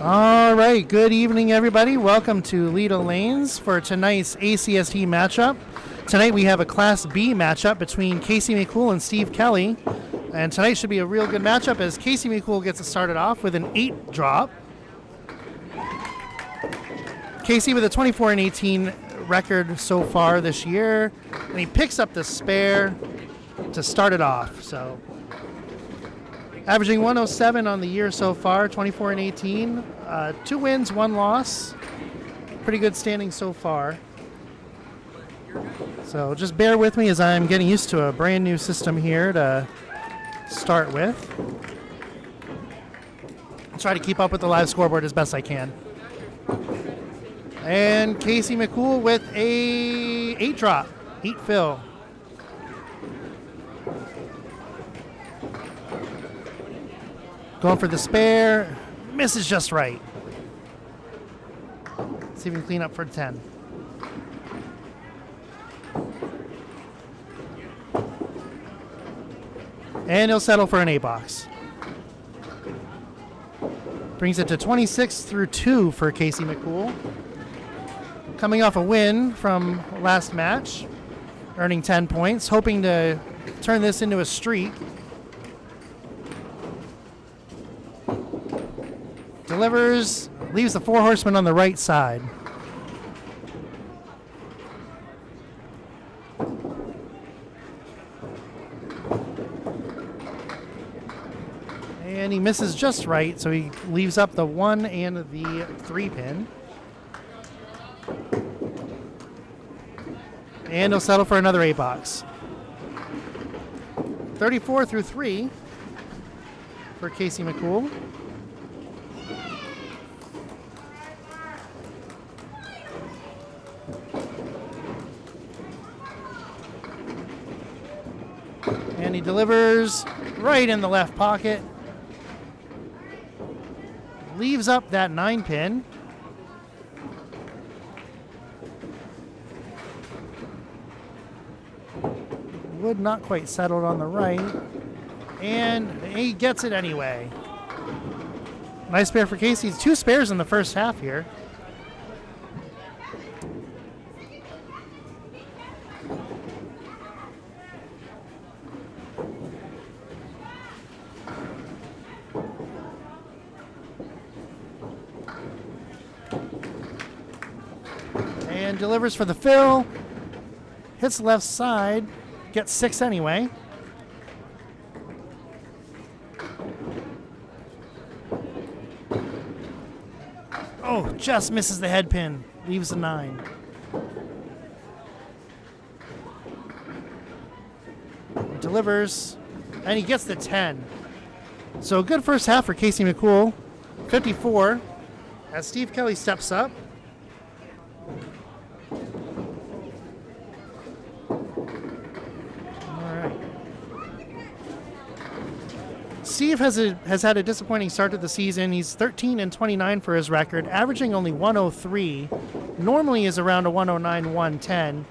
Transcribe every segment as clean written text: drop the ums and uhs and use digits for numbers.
All right, good evening, everybody. Welcome to Leda Lanes for tonight's ACST matchup. Tonight we have a Class B matchup between Casey McCoole and Steve Kelly. And tonight should be a real good matchup as Casey McCoole gets it started off with an 8 drop. Casey with a 24-18 record so far this year. And he picks up the spare to start it off. So averaging 107 on the year so far, 24-18. 2 wins, 1 loss. Pretty good standing so far. So just bear with me as I'm getting used to a brand new system here to start with. I'll try to keep up with the live scoreboard as best I can. And Casey McCoole with a 8 drop, 8 fill. Going for the spare, misses just right. See if we can clean up for 10. And he'll settle for an 8 box. Brings it to 26 through 2 for Casey McCoole. Coming off a win from last match, earning 10 points, hoping to turn this into a streak. Delivers, leaves the 4 horsemen on the right side. And he misses just right, so he leaves up the 1 and the 3 pin. And he'll settle for another 8 box. 34 through 3 for Casey McCoole. And he delivers right in the left pocket. Leaves up that 9 pin. Wood not quite settled on the right. And he gets it anyway. Nice spare for Casey. 2 spares in the first half here. And delivers for the fill. Hits the left side. Gets 6 anyway. Oh, just misses the head pin. Leaves a 9. Delivers. And he gets the 10. So a good first half for Casey McCoole. 54. As Steve Kelly steps up. Steve has had a disappointing start to the season. He's 13-29 for his record, averaging only 103. Normally is around a 109, 110.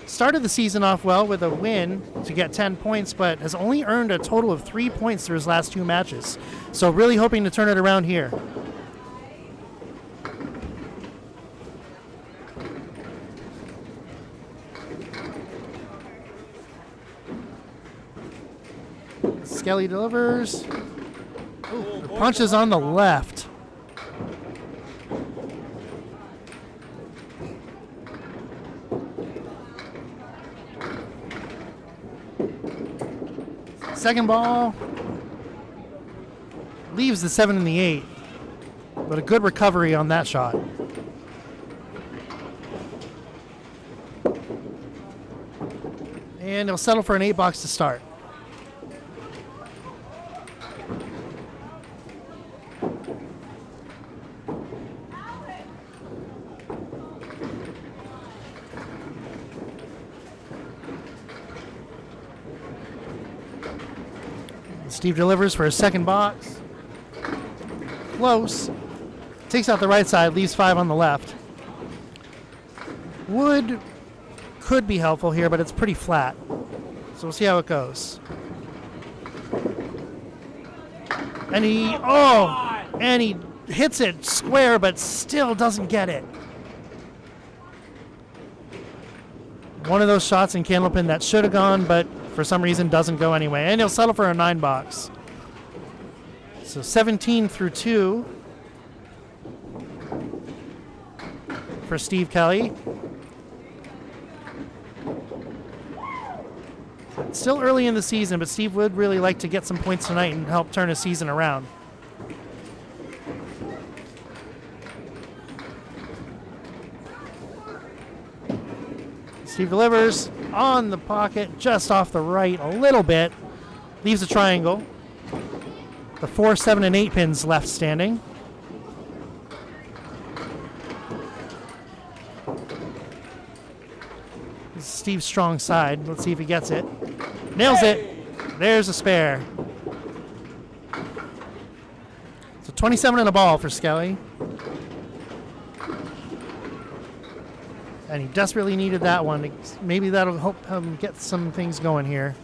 Started the season off well with a win to get 10 points, but has only earned a total of 3 points through his last 2 matches. So really hoping to turn it around here. Skelly delivers. Ooh, the punch is on the left. Second ball. Leaves the 7 and the 8. But a good recovery on that shot. And he'll settle for an 8 box to start. Steve delivers for his second box. Close. Takes out the right side, leaves 5 on the left. Wood could be helpful here, but it's pretty flat. So we'll see how it goes. And he hits it square, but still doesn't get it. One of those shots in Candlepin that should have gone, but for some reason doesn't go anyway. And he'll settle for a 9 box. So 17 through 2 for Steve Kelly. It's still early in the season, but Steve would really like to get some points tonight and help turn his season around. Steve delivers on the pocket, just off the right a little bit. Leaves a triangle. The 4, 7, and 8 pins left standing. This is Steve's strong side. Let's see if he gets it. Nails it. There's a spare. So 27 and a ball for Skelly. And he desperately needed that one. Maybe that'll help him get some things going here.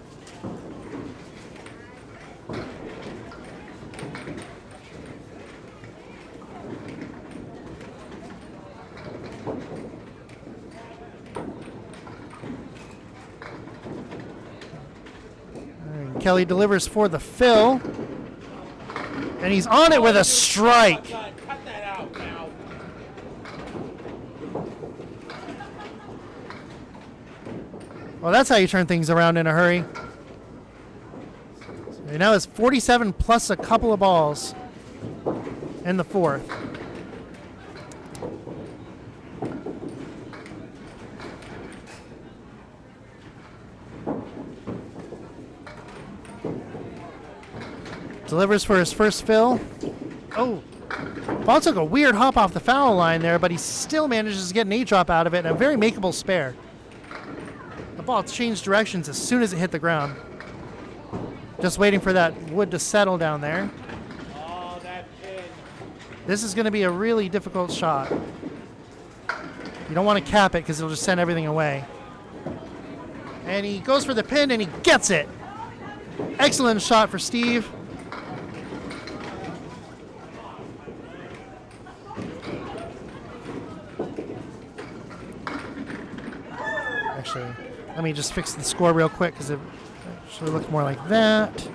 And Kelly delivers for the fill. And he's on it with a strike. Well, that's how you turn things around in a hurry. So now it's 47 plus a couple of balls in the 4th. Delivers for his first fill. Oh, ball took a weird hop off the foul line there, but he still manages to get an 8-drop out of it and a very makeable spare. The ball changed directions as soon as it hit the ground. Just waiting for that wood to settle down there. Oh, that pin. This is going to be a really difficult shot. You don't want to cap it because it'll just send everything away. And he goes for the pin and he gets it. Excellent shot for Steve. Actually, let me just fix the score real quick because it should look more like that.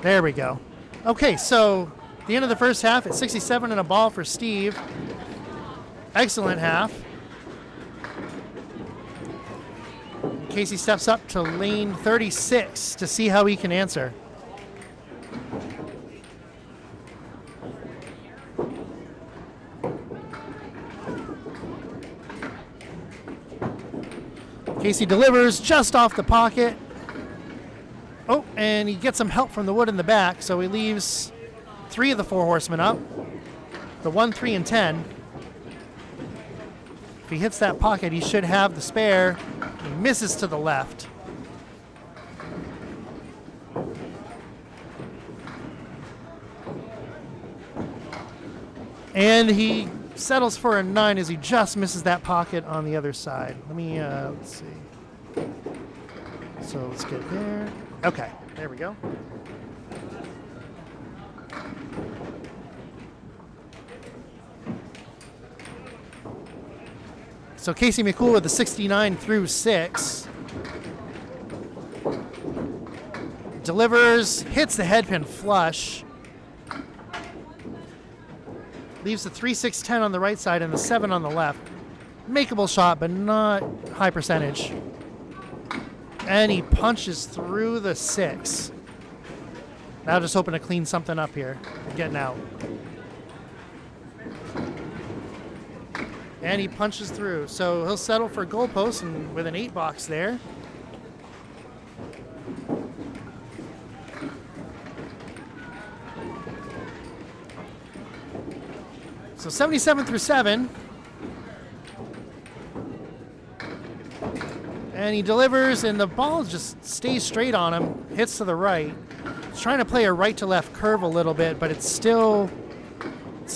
There we go. Okay, so the end of the first half, it's 67 and a ball for Steve. Excellent half. Casey steps up to lane 36 to see how he can answer. Casey delivers just off the pocket. Oh, and he gets some help from the wood in the back, so he leaves 3 of the 4 horsemen up. The 1, 3, and 10. If he hits that pocket, he should have the spare. He misses to the left. And he settles for a 9 as he just misses that pocket on the other side. Let me, let's see. So let's get there. Okay, there we go. So Casey McCoole with the 69 through 6. Delivers, hits the headpin flush. Leaves the 3, 6, 10 on the right side and the 7 on the left. Makeable shot, but not high percentage. And he punches through the 6. Now just hoping to clean something up here. Getting out. And he punches through. So he'll settle for goalpost and with an 8 box there. So 77 through 7. And he delivers, and the ball just stays straight on him, hits to the right. He's trying to play a right to left curve a little bit, but it's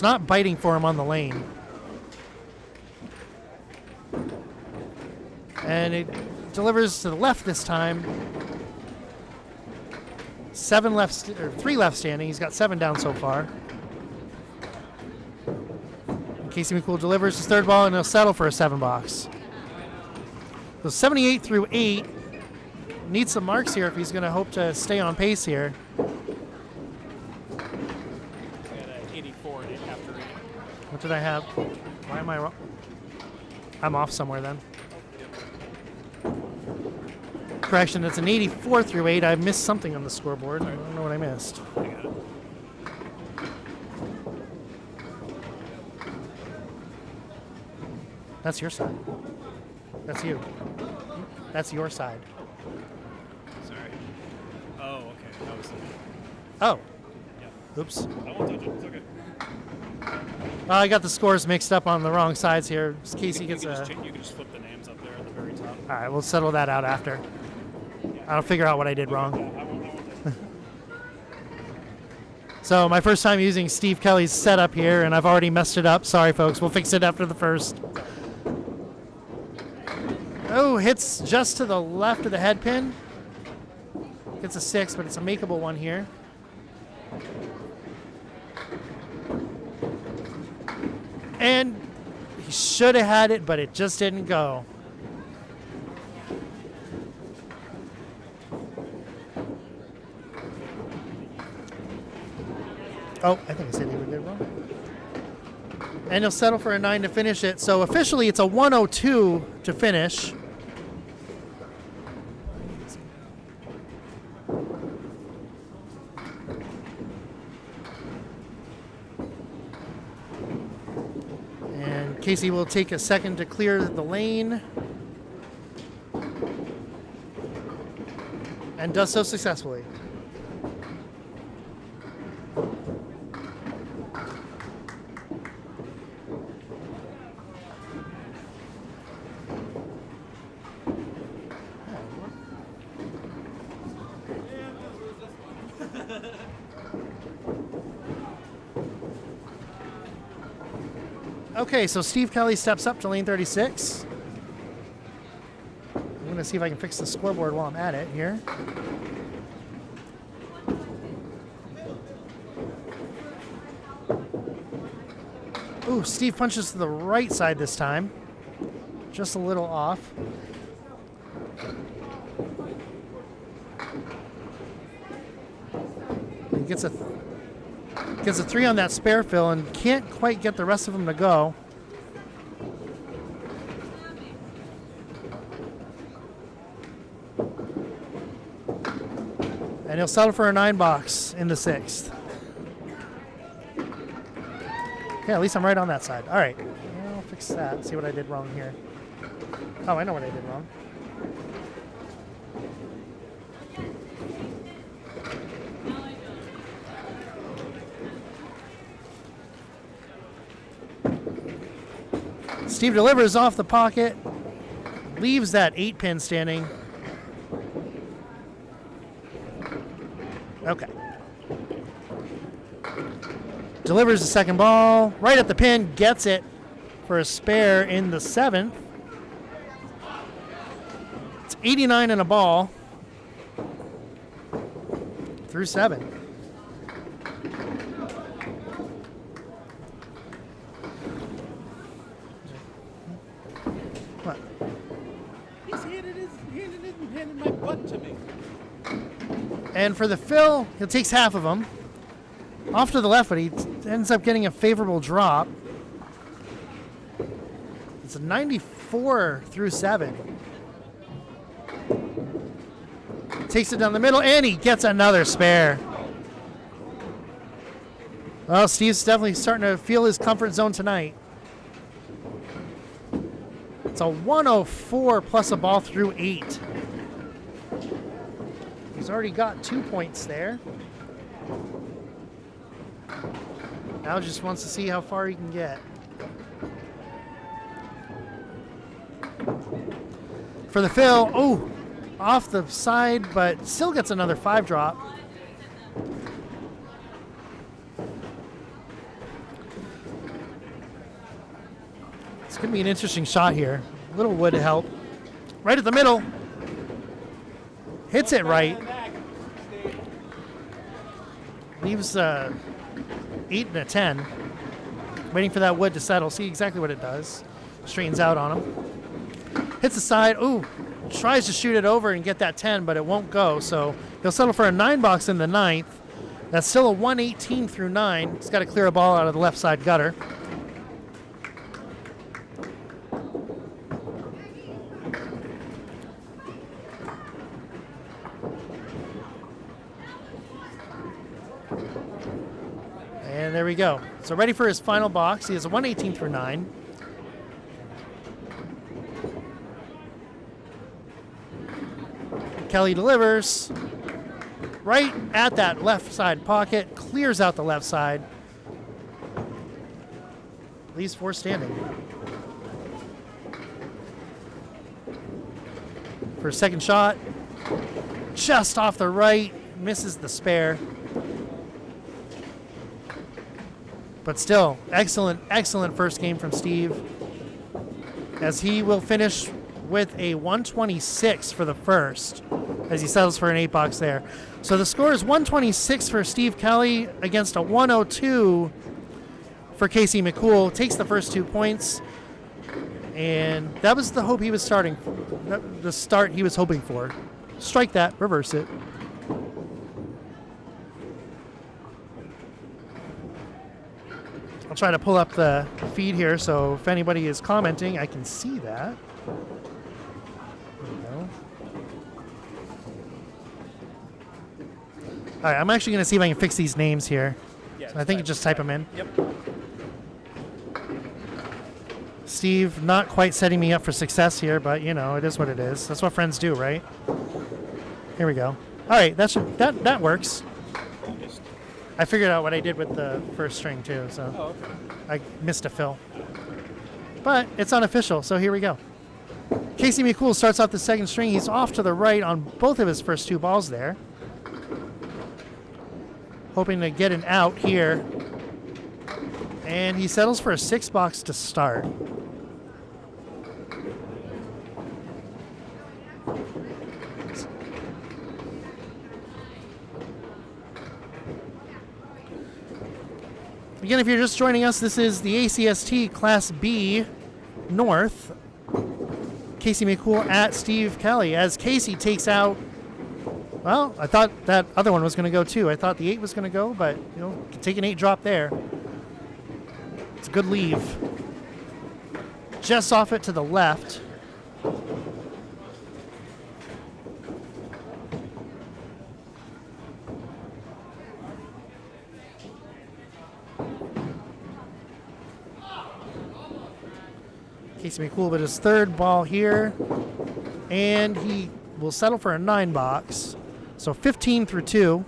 not biting for him on the lane. And it delivers to the left this time. 3 left standing. He's got 7 down so far. Casey McCoole delivers his third ball, and he'll settle for a 7 box. So 78 through 8. Needs some marks here if he's going to hope to stay on pace here. Got an 84 after 8. What did I have? Why am I wrong? I'm off somewhere then. Correction, it's an 84 through 8. I missed something on the scoreboard. I don't know what I missed. I got it. That's your side. That's you. That's your side. Sorry. Oh, okay. That was something. Oh. Yeah. Oops. I won't touch it. It's okay. I got the scores mixed up on the wrong sides here. Casey gets you a... can just flip the names up there at the very top. All right, we'll settle that out after. I'll figure out what I did wrong. Yeah, I won't touch it. So my first time using Steve Kelly's setup here, and I've already messed it up. Sorry, folks. We'll fix it after the first. Oh, hits just to the left of the head pin. Gets a 6, but it's a makeable one here. And he should have had it, but it just didn't go. Oh, I think I said he did it wrong. And he'll settle for a 9 to finish it. So officially it's a 102 to finish. And Casey will take a second to clear the lane. And does so successfully. Okay, so Steve Kelly steps up to lane 36. I'm going to see if I can fix the scoreboard while I'm at it here. Ooh, Steve punches to the right side this time. Just a little off. He gets a 3 on that spare fill and can't quite get the rest of them to go. And he'll settle for a 9 box in the 6th. Okay, at least I'm right on that side. All right, I'll fix that. See what I did wrong here. Oh, I know what I did wrong. Steve delivers off the pocket, leaves that 8-pin standing. Okay. Delivers the second ball, right at the pin, gets it for a spare in the 7th. It's 89 and a ball through 7. What? He's handed my butt to me. And for the fill, he takes half of them. Off to the left, but he ends up getting a favorable drop. It's a 94 through 7. Takes it down the middle, and he gets another spare. Well, Steve's definitely starting to feel his comfort zone tonight. It's a 104 plus a ball through 8. He's already got 2 points there. Now just wants to see how far he can get. For the fill, oh, off the side, but still gets another 5 drop. It's going to be an interesting shot here. A little wood to help. Right at the middle. Hits it right. Leaves 8 and a 10. Waiting for that wood to settle. See exactly what it does. Straightens out on him. Hits the side. Ooh. Tries to shoot it over and get that 10, but it won't go. So he'll settle for a 9 box in the 9th. That's still a 118 through 9. He's got to clear a ball out of the left side gutter. And there we go. So ready for his final box. He has a 118 through 9. Kelly delivers right at that left side pocket, clears out the left side. Leaves 4 standing. For a second shot, just off the right, misses the spare. But still, excellent first game from Steve, as he will finish with a 126 for the first, as he settles for an 8 box there. So the score is 126 for Steve Kelly against a 102 for Casey McCoole. Takes the first 2 points, and that was the hope he was starting, the start he was hoping for. Strike that, reverse it. I'll try to pull up the feed here, so if anybody is commenting, I can see that. There we go. All right, I'm actually going to see if I can fix these names here. Yeah, So I think you just type them in. Yep. Steve, not quite setting me up for success here, but you know, it is what it is. That's what friends do, right? Here we go. All right, that works. I figured out what I did with the first string too, so Oh, okay. I missed a fill. But it's unofficial, so here we go. Casey McCoole starts off the second string. He's off to the right on both of his first 2 balls there. Hoping to get an out here. And he settles for a 6 box to start. Again, if you're just joining us, this is the ACST Class B North. Casey McCoole at Steve Kelly, as Casey takes out, well, I thought that other one was going to go too. I thought the 8 was going to go, but you know, take an 8 drop there. It's a good leave. Just off it to the left. Casey McCoole with his 3rd ball here, and he will settle for a 9 box. So 15 through 2.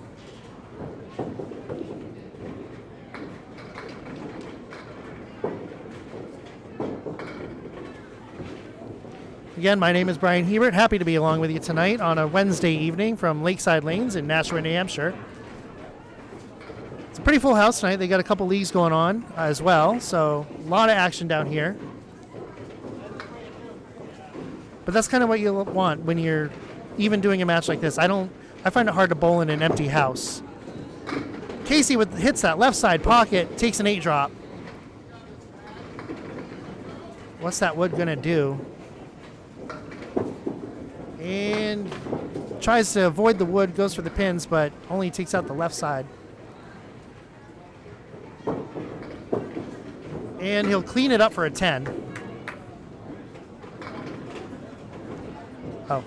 Again, my name is Bryan Hebert. Happy to be along with you tonight on a Wednesday evening from Lakeside Lanes in Nashua, New Hampshire. It's a pretty full house tonight. They got a couple leagues going on as well, so a lot of action down here. But that's kind of what you want when you're even doing a match like this. I find it hard to bowl in an empty house. Casey hits that left side pocket, takes an 8 drop. What's that wood gonna do? And tries to avoid the wood, goes for the pins, but only takes out the left side. And he'll clean it up for a 10. Oh.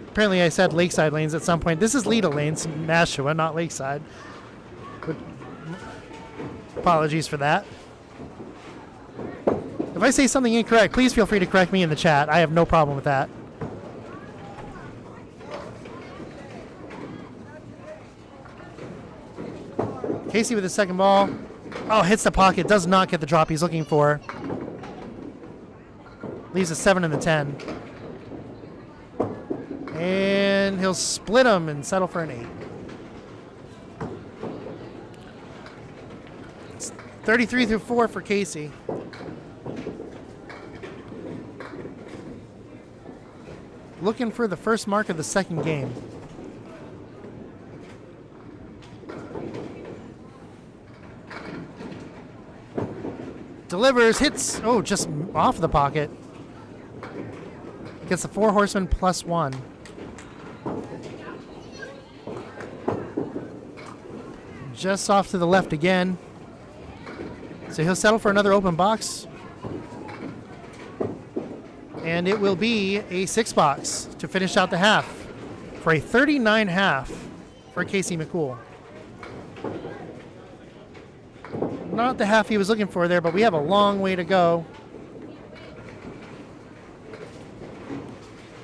Apparently I said Lakeside Lanes at some point. This is Leda Lanes, Nashua, not Lakeside. But apologies for that. If I say something incorrect, please feel free to correct me in the chat. I have no problem with that. Casey with the second ball. Oh, hits the pocket. Does not get the drop he's looking for. Leaves a 7 and the 10. And he'll split them and settle for an 8. It's 33 through 4 for Casey. Looking for the first mark of the second game. Delivers, hits, oh, just off the pocket. Gets the 4 horsemen +1. Just off to the left again. So he'll settle for another open box. And it will be a 6 box to finish out the half for a 39 half for Casey McCoole. Not the half he was looking for there, but we have a long way to go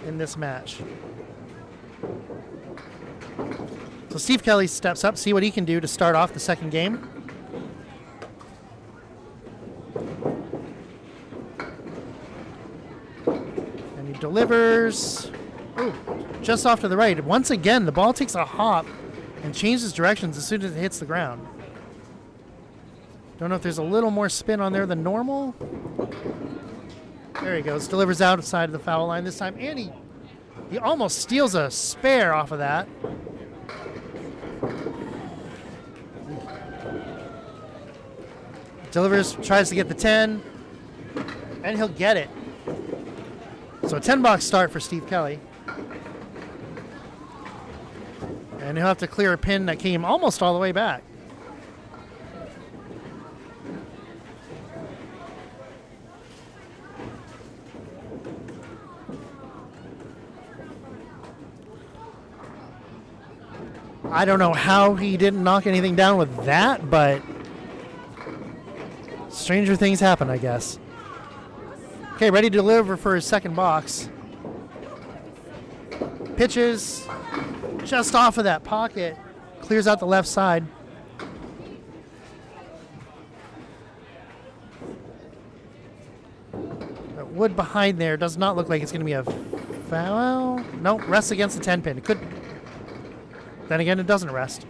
in this match. So Steve Kelly steps up, see what he can do to start off the second game. And he delivers. Ooh, just off to the right. Once again, the ball takes a hop and changes directions as soon as it hits the ground. Don't know if there's a little more spin on there than normal. There he goes. Delivers outside of the foul line this time. And he almost steals a spare off of that. Delivers, tries to get the 10. And he'll get it. So a 10-box start for Steve Kelly. And he'll have to clear a pin that came almost all the way back. I don't know how he didn't knock anything down with that, but stranger things happen, I guess. Okay, ready to deliver for his second box. Pitches just off of that pocket. Clears out the left side. That wood behind there does not look like it's going to be a foul. Nope, rests against the 10 pin. It could. Then again, it doesn't rest.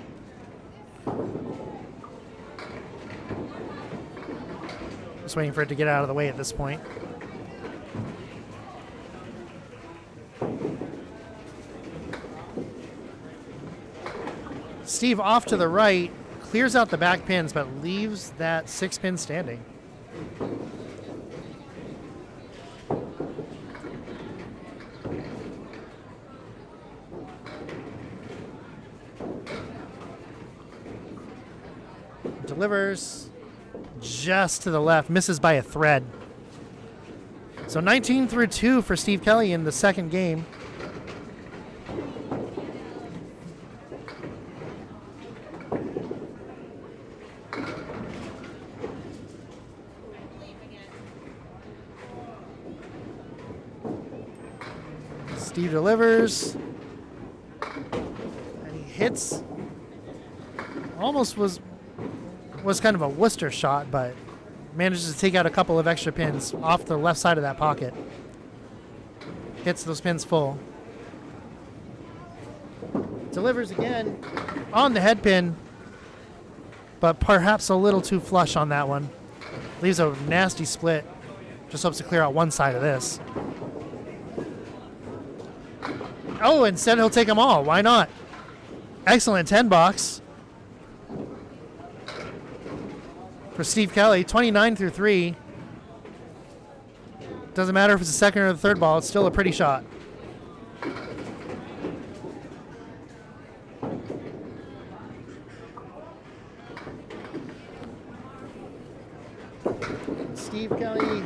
Just waiting for it to get out of the way at this point. Steve off to the right, clears out the back pins, but leaves that 6 pin standing. Delivers just to the left, misses by a thread. So 19-2 for Steve Kelly in the second game. Steve delivers. And he hits. Almost was kind of a Worcester shot, but manages to take out a couple of extra pins off the left side of that pocket. Hits those pins full. Delivers again on the head pin, but perhaps a little too flush on that one. Leaves a nasty split. Just hopes to clear out one side of this. Oh, instead he'll take them all. Why not? Excellent 10-box. For Steve Kelly, 29-3. Doesn't matter if it's the second or the third ball, it's still a pretty shot. Steve Kelly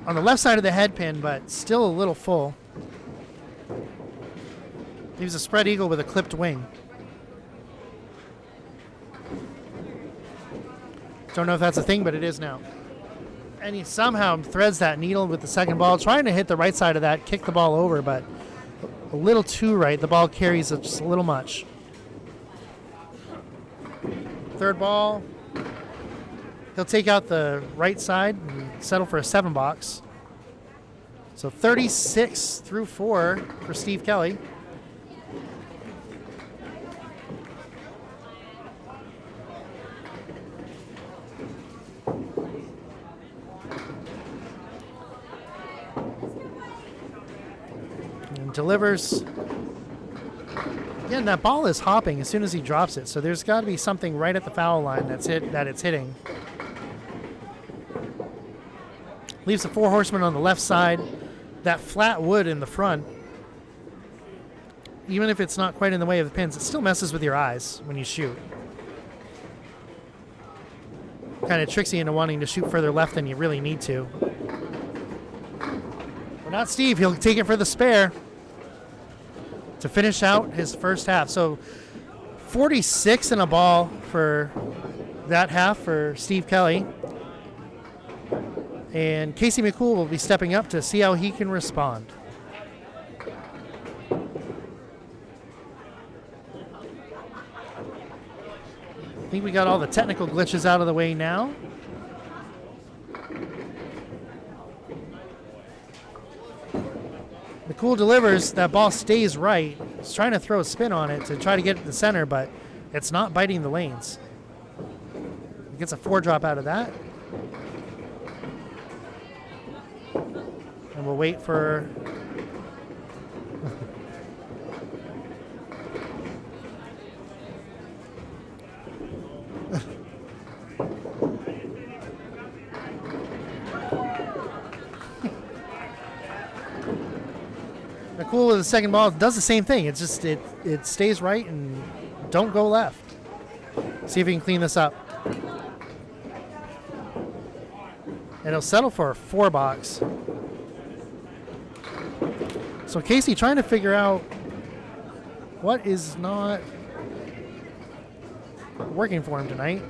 on the left side of the head pin, but still a little full. He was a spread eagle with a clipped wing. Don't know if that's a thing, but it is now. And he somehow threads that needle with the second ball, trying to hit the right side of that, kick the ball over, but a little too right. The ball carries it just a little much. Third ball. He'll take out the right side and settle for a 7-box. So 36-4 for Steve Kelly. Delivers. Again, that ball is hopping as soon as he drops it, so there's got to be something right at the foul line that it's hitting. Leaves the 4 horsemen on the left side. That flat wood in the front, even if it's not quite in the way of the pins, it still messes with your eyes when you shoot. Kind of tricks you into wanting to shoot further left than you really need to. But not Steve. He'll take it for the spare to finish out his first half. So 46 in a ball for that half for Steve Kelly. And Casey McCoole will be stepping up to see how he can respond. I think we got all the technical glitches out of the way now. McCoole delivers. That ball stays right. He's trying to throw a spin on it to try to get it to the center, but it's not biting the lanes. He gets a 4 drop out of that. And we'll wait for... McCoole with the second ball does the same thing. It's just it stays right and don't go left. See if he can clean this up. And he'll settle for a 4 box. So Casey trying to figure out what is not working for him tonight.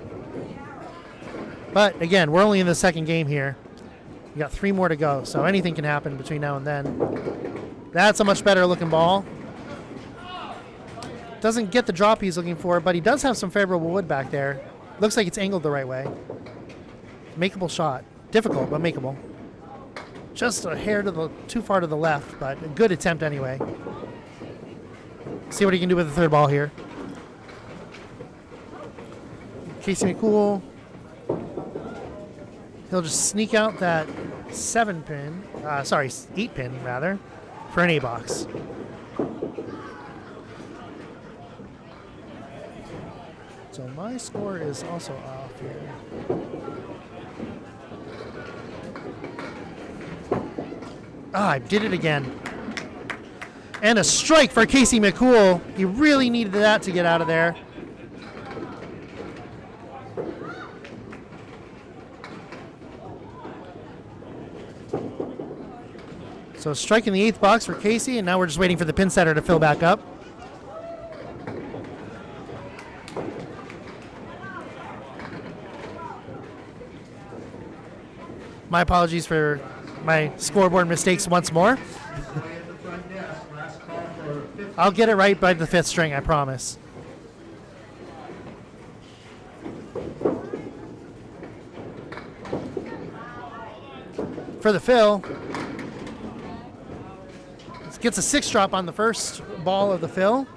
But again, we're only in the second game here. We got 3 more to go, so anything can happen between now and then. That's a much better looking ball. Doesn't get the drop he's looking for, but he does have some favorable wood back there. Looks like it's angled the right way. Makeable shot. Difficult, but makeable. Just a hair too far to the left, but a good attempt anyway. See what he can do with the third ball here. Casey McCoole. He'll just sneak out that 8 pin rather, for an A box. So my score is also off here. I did it again. And a strike for Casey McCoole. He really needed that to get out of there. So striking the 8th box for Casey, and now we're just waiting for the pin setter to fill back up. My apologies for my scoreboard mistakes once more. I'll get it right by the 5th string, I promise. For the fill, gets a 6 drop on the first ball of the fill.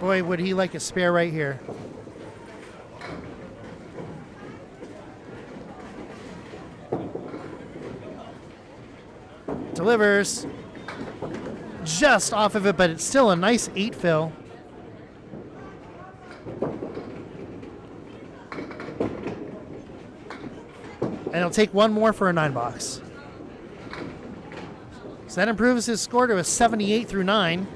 Boy, would he like a spare right here. Delivers. Just off of it, but it's still a nice 8 fill. And he'll take 1 more for a 9 box. So that improves his score to a 78 through 9.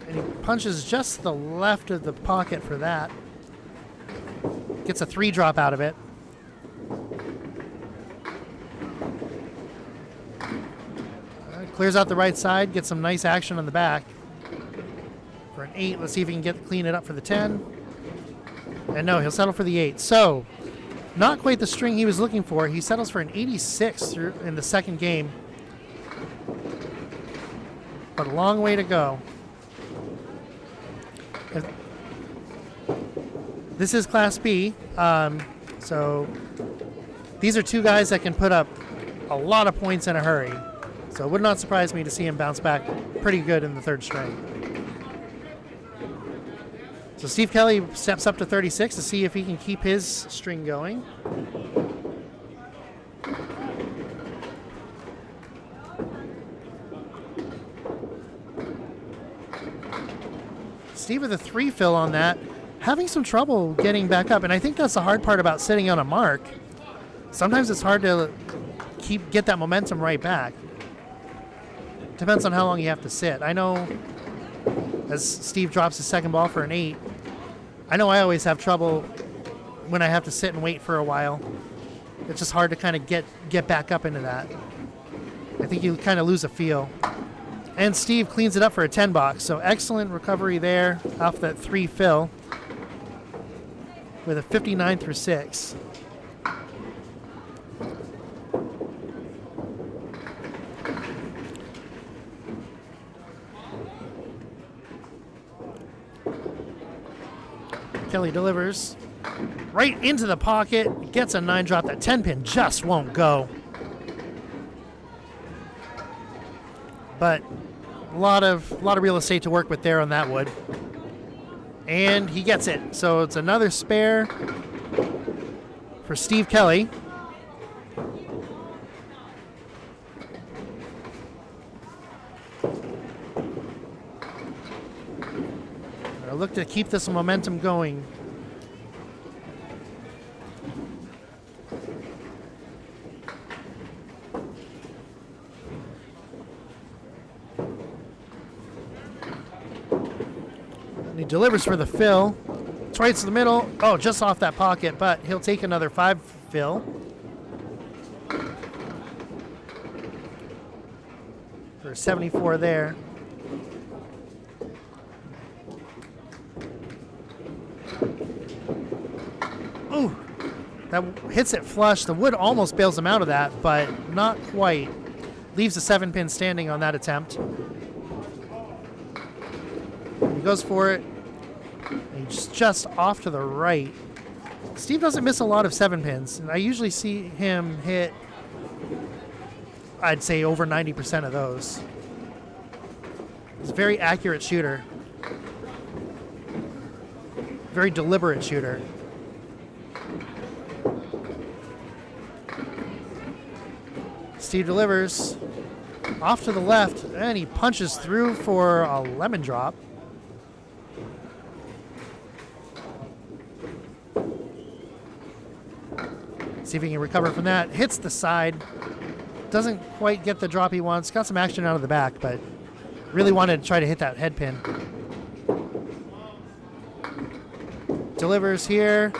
And he punches just the left of the pocket for that. Gets a 3 drop out of it. Clears out the right side, gets some nice action on the back. For an 8, let's see if he can clean it up for the 10. And no, he'll settle for the 8. So, not quite the string he was looking for. He settles for an 86 in the second game. But a long way to go. This is Class B. So, these are 2 guys that can put up a lot of points in a hurry. So it would not surprise me to see him bounce back pretty good in the 3rd string. So Steve Kelly steps up to 36 to see if he can keep his string going. Steve with a 3 fill on that. Having some trouble getting back up, and I think that's the hard part about sitting on a mark. Sometimes it's hard to get that momentum right back. Depends on how long you have to sit. I know as Steve drops his second ball for an 8, I know I always have trouble when I have to sit and wait for a while. It's just hard to kind of get back up into that. I think you kind of lose a feel. And Steve cleans it up for a 10 box, so excellent recovery there off that 3 fill with a 59 through 6. Kelly delivers right into the pocket, gets a 9 drop. That 10 pin just won't go. But a lot of real estate to work with there on that wood. And he gets it. So it's another spare for Steve Kelly. I'll look to keep this momentum going. And he delivers for the fill. It's right to the middle. Oh, just off that pocket, but he'll take another 5 fill. For 74 there. Ooh, that hits it flush. The wood almost bails him out of that, but not quite. Leaves a 7 pin standing on that attempt. He goes for it. And he's just off to the right. Steve doesn't miss a lot of 7 pins. And I usually see him hit, I'd say, over 90% of those. He's a very accurate shooter. Very deliberate shooter. Steve delivers off to the left, and he punches through for a lemon drop. See if he can recover from that. Hits the side. Doesn't quite get the drop he wants. Got some action out of the back, but really wanted to try to hit that head pin. Delivers here.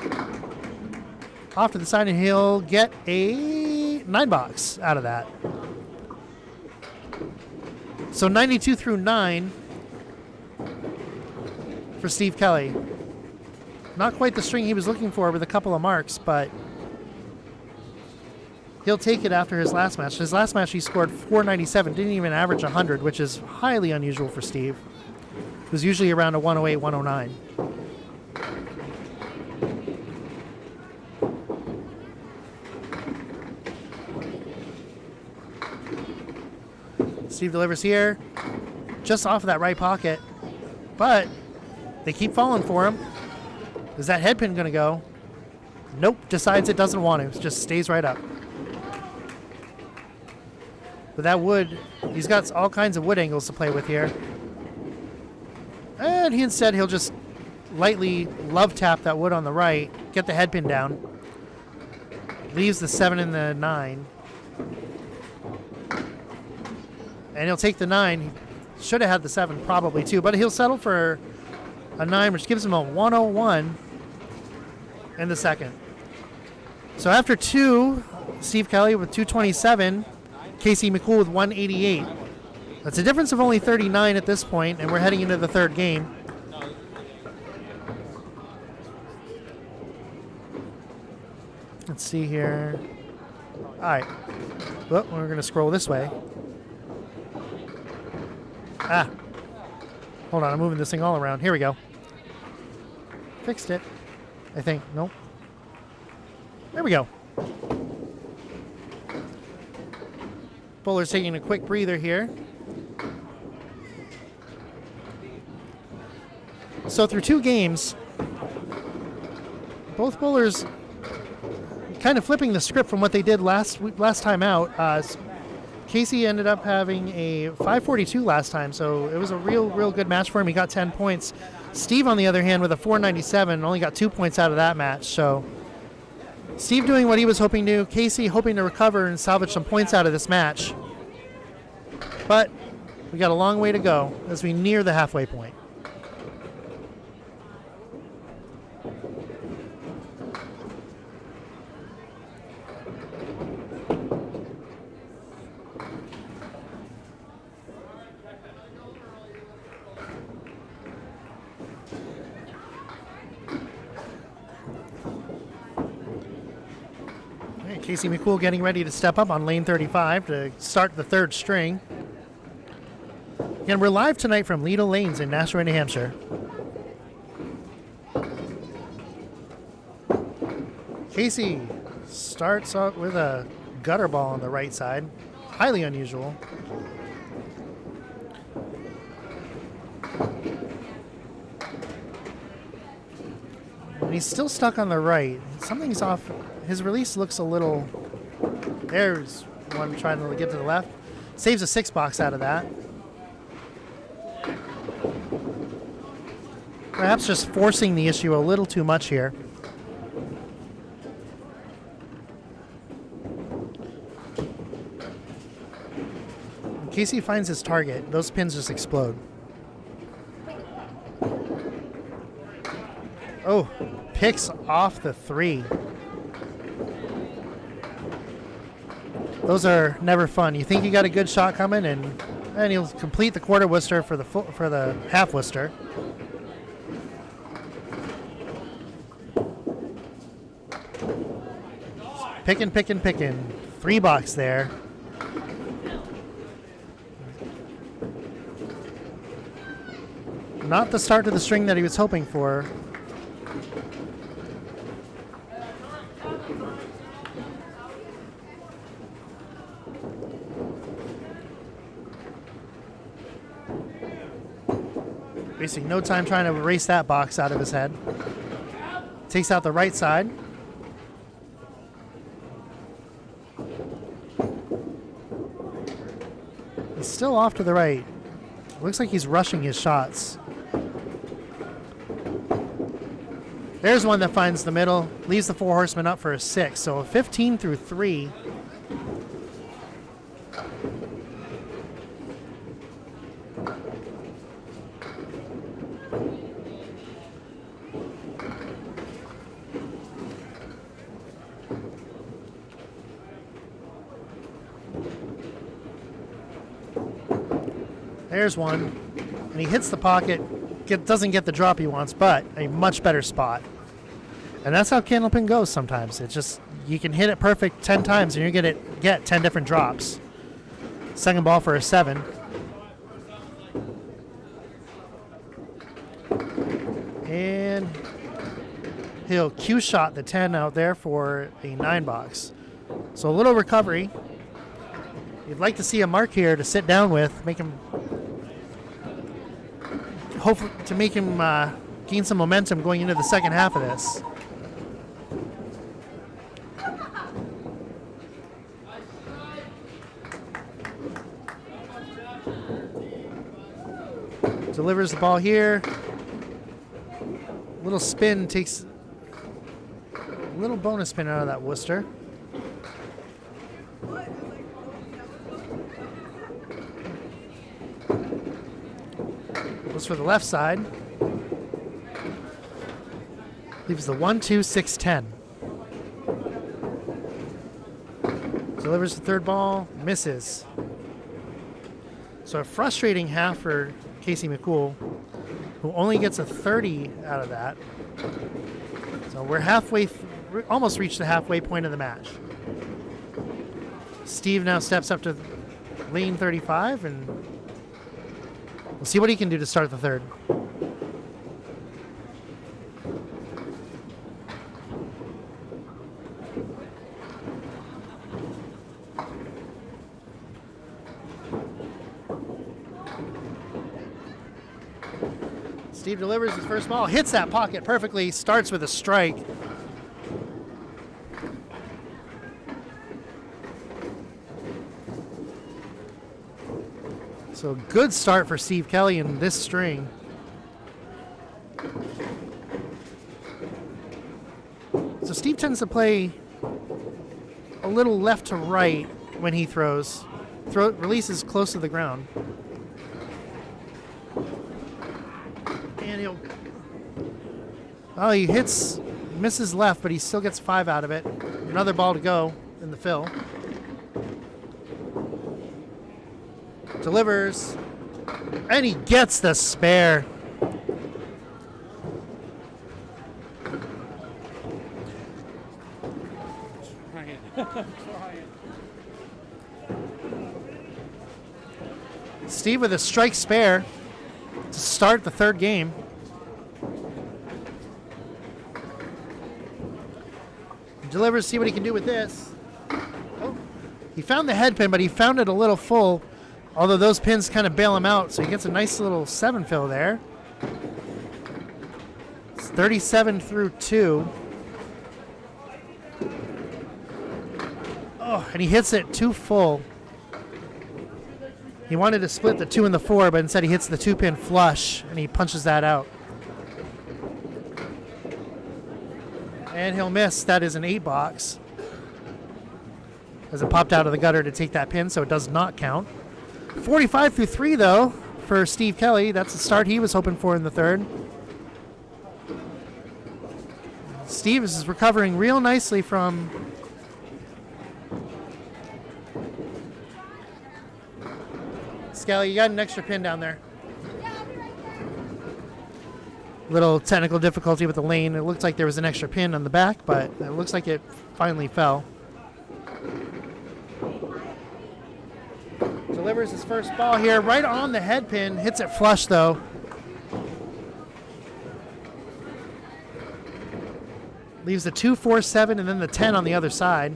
Off to the side, and he'll get a 9 box out of that. So 92 through 9 for Steve Kelly. Not quite the string he was looking for with a couple of marks, but he'll take it after his last match. His last match he scored 497, didn't even average 100, which is highly unusual for Steve. It was usually around a 108, 109. Steve delivers here, just off of that right pocket, but they keep falling for him. Is that head pin going to go? Nope, decides it doesn't want to. It just stays right up. But that wood, he's got all kinds of wood angles to play with here. And he'll just lightly love tap that wood on the right, get the head pin down. Leaves the 7 and the 9. And he'll take the 9. He should have had the 7 probably too, but he'll settle for a 9, which gives him a 101 in the second. So after 2, Steve Kelly with 227, Casey McCoole with 188. That's a difference of only 39 at this point, and we're heading into the third game. Let's see here. All right. Well, we're going to scroll this way. Hold on, I'm moving this thing all around. Here we go. Fixed it, I think. Nope. There we go. Bowler's taking a quick breather here. So through 2 games, both bowlers kind of flipping the script from what they did last time out. Casey ended up having a 542 last time, so it was a real good match for him. He got 10 points. Steve, on the other hand, with a 497, only got 2 points out of that match. So Steve doing what he was hoping to. Casey hoping to recover and salvage some points out of this match. But we got a long way to go as we near the halfway point. Casey McCoole getting ready to step up on lane 35 to start the third string. And we're live tonight from Leda Lanes in Nashua, New Hampshire. Casey starts out with a gutter ball on the right side. Highly unusual. And he's still stuck on the right. Something's off. His release looks a little... There's one trying to get to the left. Saves a 6-box out of that. Perhaps just forcing the issue a little too much here. In case he finds his target, those pins just explode. Oh, picks off the 3. Those are never fun. You think you got a good shot coming, and he'll complete the quarter Worcester for the half Worcester. Picking. 3-box there. Not the start to the string that he was hoping for. Wasting no time trying to erase that box out of his head. Takes out the right side. He's still off to the right. Looks like he's rushing his shots. There's one that finds the middle. Leaves the 4 horsemen up for a 6. So a 15 through 3. There's one, and he hits the pocket, doesn't get the drop he wants, but a much better spot. And that's how Candlepin goes sometimes. It's just, you can hit it perfect 10 times and you're going to get 10 different drops. Second ball for a 7. And he'll cue shot the 10 out there for a 9-box. So a little recovery. You'd like to see a mark here to sit down with, make him... Hopefully to make him gain some momentum going into the second half of this. Delivers the ball here. Little spin, takes a little bonus spin out of that Worcester. Goes for the left side. Leaves the 1, 2, 6, 10. Delivers the third ball, misses. So a frustrating half for Casey McCoole, who only gets a 30 out of that. So we're halfway, almost reached the halfway point of the match. Steve now steps up to lane 35 and we'll see what he can do to start the third. Steve delivers his first ball, hits that pocket perfectly, starts with a strike. So good start for Steve Kelly in this string. Steve tends to play a little left to right when he throws. Releases close to the ground. And he misses left, but he still gets 5 out of it. Another ball to go in the fill. Delivers, and he gets the spare. Steve with a strike spare to start the third game. Delivers, see what he can do with this. Oh, he found the head pin, but he found it a little full, although those pins kind of bail him out, so he gets a nice little 7 fill there. It's 37 through 2. Oh, and he hits it too full. He wanted to split the 2 and the 4, but instead he hits the 2-pin flush, and he punches that out. And he'll miss. That is an 8 box. As it popped out of the gutter to take that pin, so it does not count. 45 through 3, though, for Steve Kelly. That's the start he was hoping for in the third. Steve is recovering real nicely from... Skelly, you got an extra pin down there. Little technical difficulty with the lane. It looked like there was an extra pin on the back, but it looks like it finally fell. Delivers his first ball here, right on the head pin. Hits it flush, though. Leaves the 2, 4, 7, and then the 10 on the other side.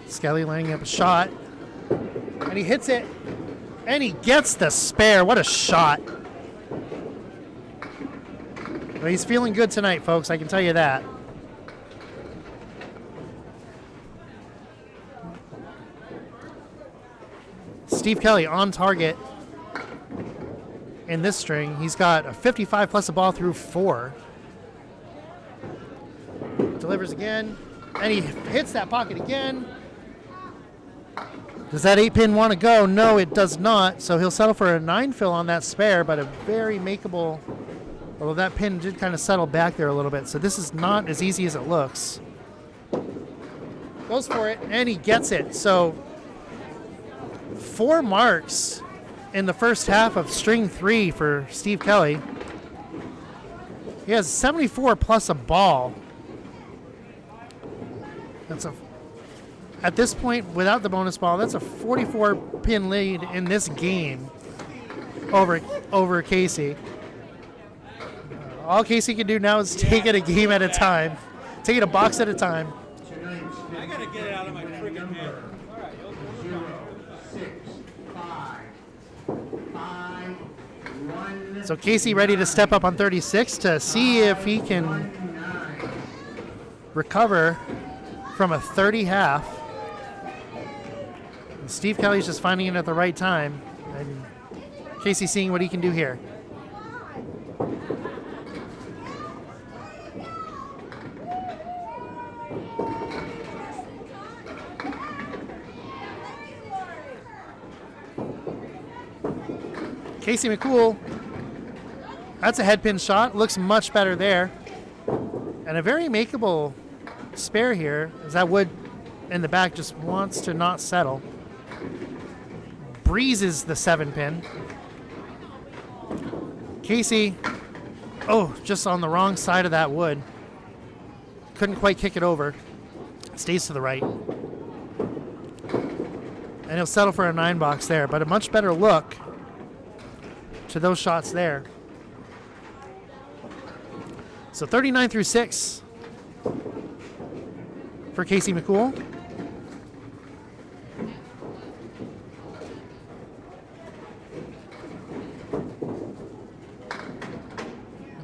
Skelly lining up a shot, and he hits it, and he gets the spare. What a shot. Well, he's feeling good tonight, folks, I can tell you that. Steve Kelly on target in this string. He's got a 55 plus a ball through 4. Delivers again, and he hits that pocket again. Does that 8-pin want to go? No, it does not. So he'll settle for a 9 fill on that spare, but a very makeable, although that pin did kind of settle back there a little bit. So this is not as easy as it looks. Goes for it, and he gets it. So 4 marks in the first half of string 3 for Steve Kelly. He has 74 plus a ball. At this point, without the bonus ball, that's a 44-pin lead in this game over Casey. All Casey can do now is take it a game at a time. Take it a box at a time. I gotta get it out of my freaking head. So Casey ready to step up on 36 to see if he can recover from a 30 half. And Steve Kelly's just finding it at the right time. And Casey seeing what he can do here. Casey McCoole, that's a head pin shot. Looks much better there. And a very makeable spare here, as that wood in the back just wants to not settle. Breezes the 7-pin. Casey, just on the wrong side of that wood. Couldn't quite kick it over. Stays to the right. And he'll settle for a 9 box there, but a much better look to those shots there. So 39 through 6 for Casey McCoole.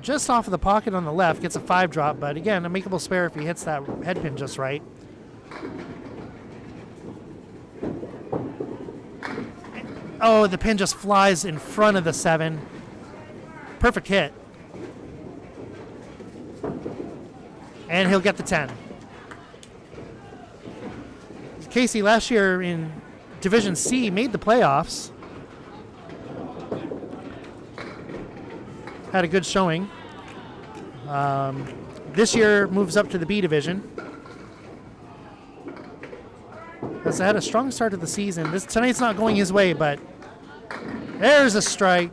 Just off of the pocket on the left, gets a 5 drop, but again, a makeable spare if he hits that head pin just right. Oh, the pin just flies in front of the 7. Perfect hit. And he'll get the 10. Casey last year in Division C made the playoffs. Had a good showing. This year moves up to the B division. Has had a strong start to the season. Tonight's not going his way, but there's a strike.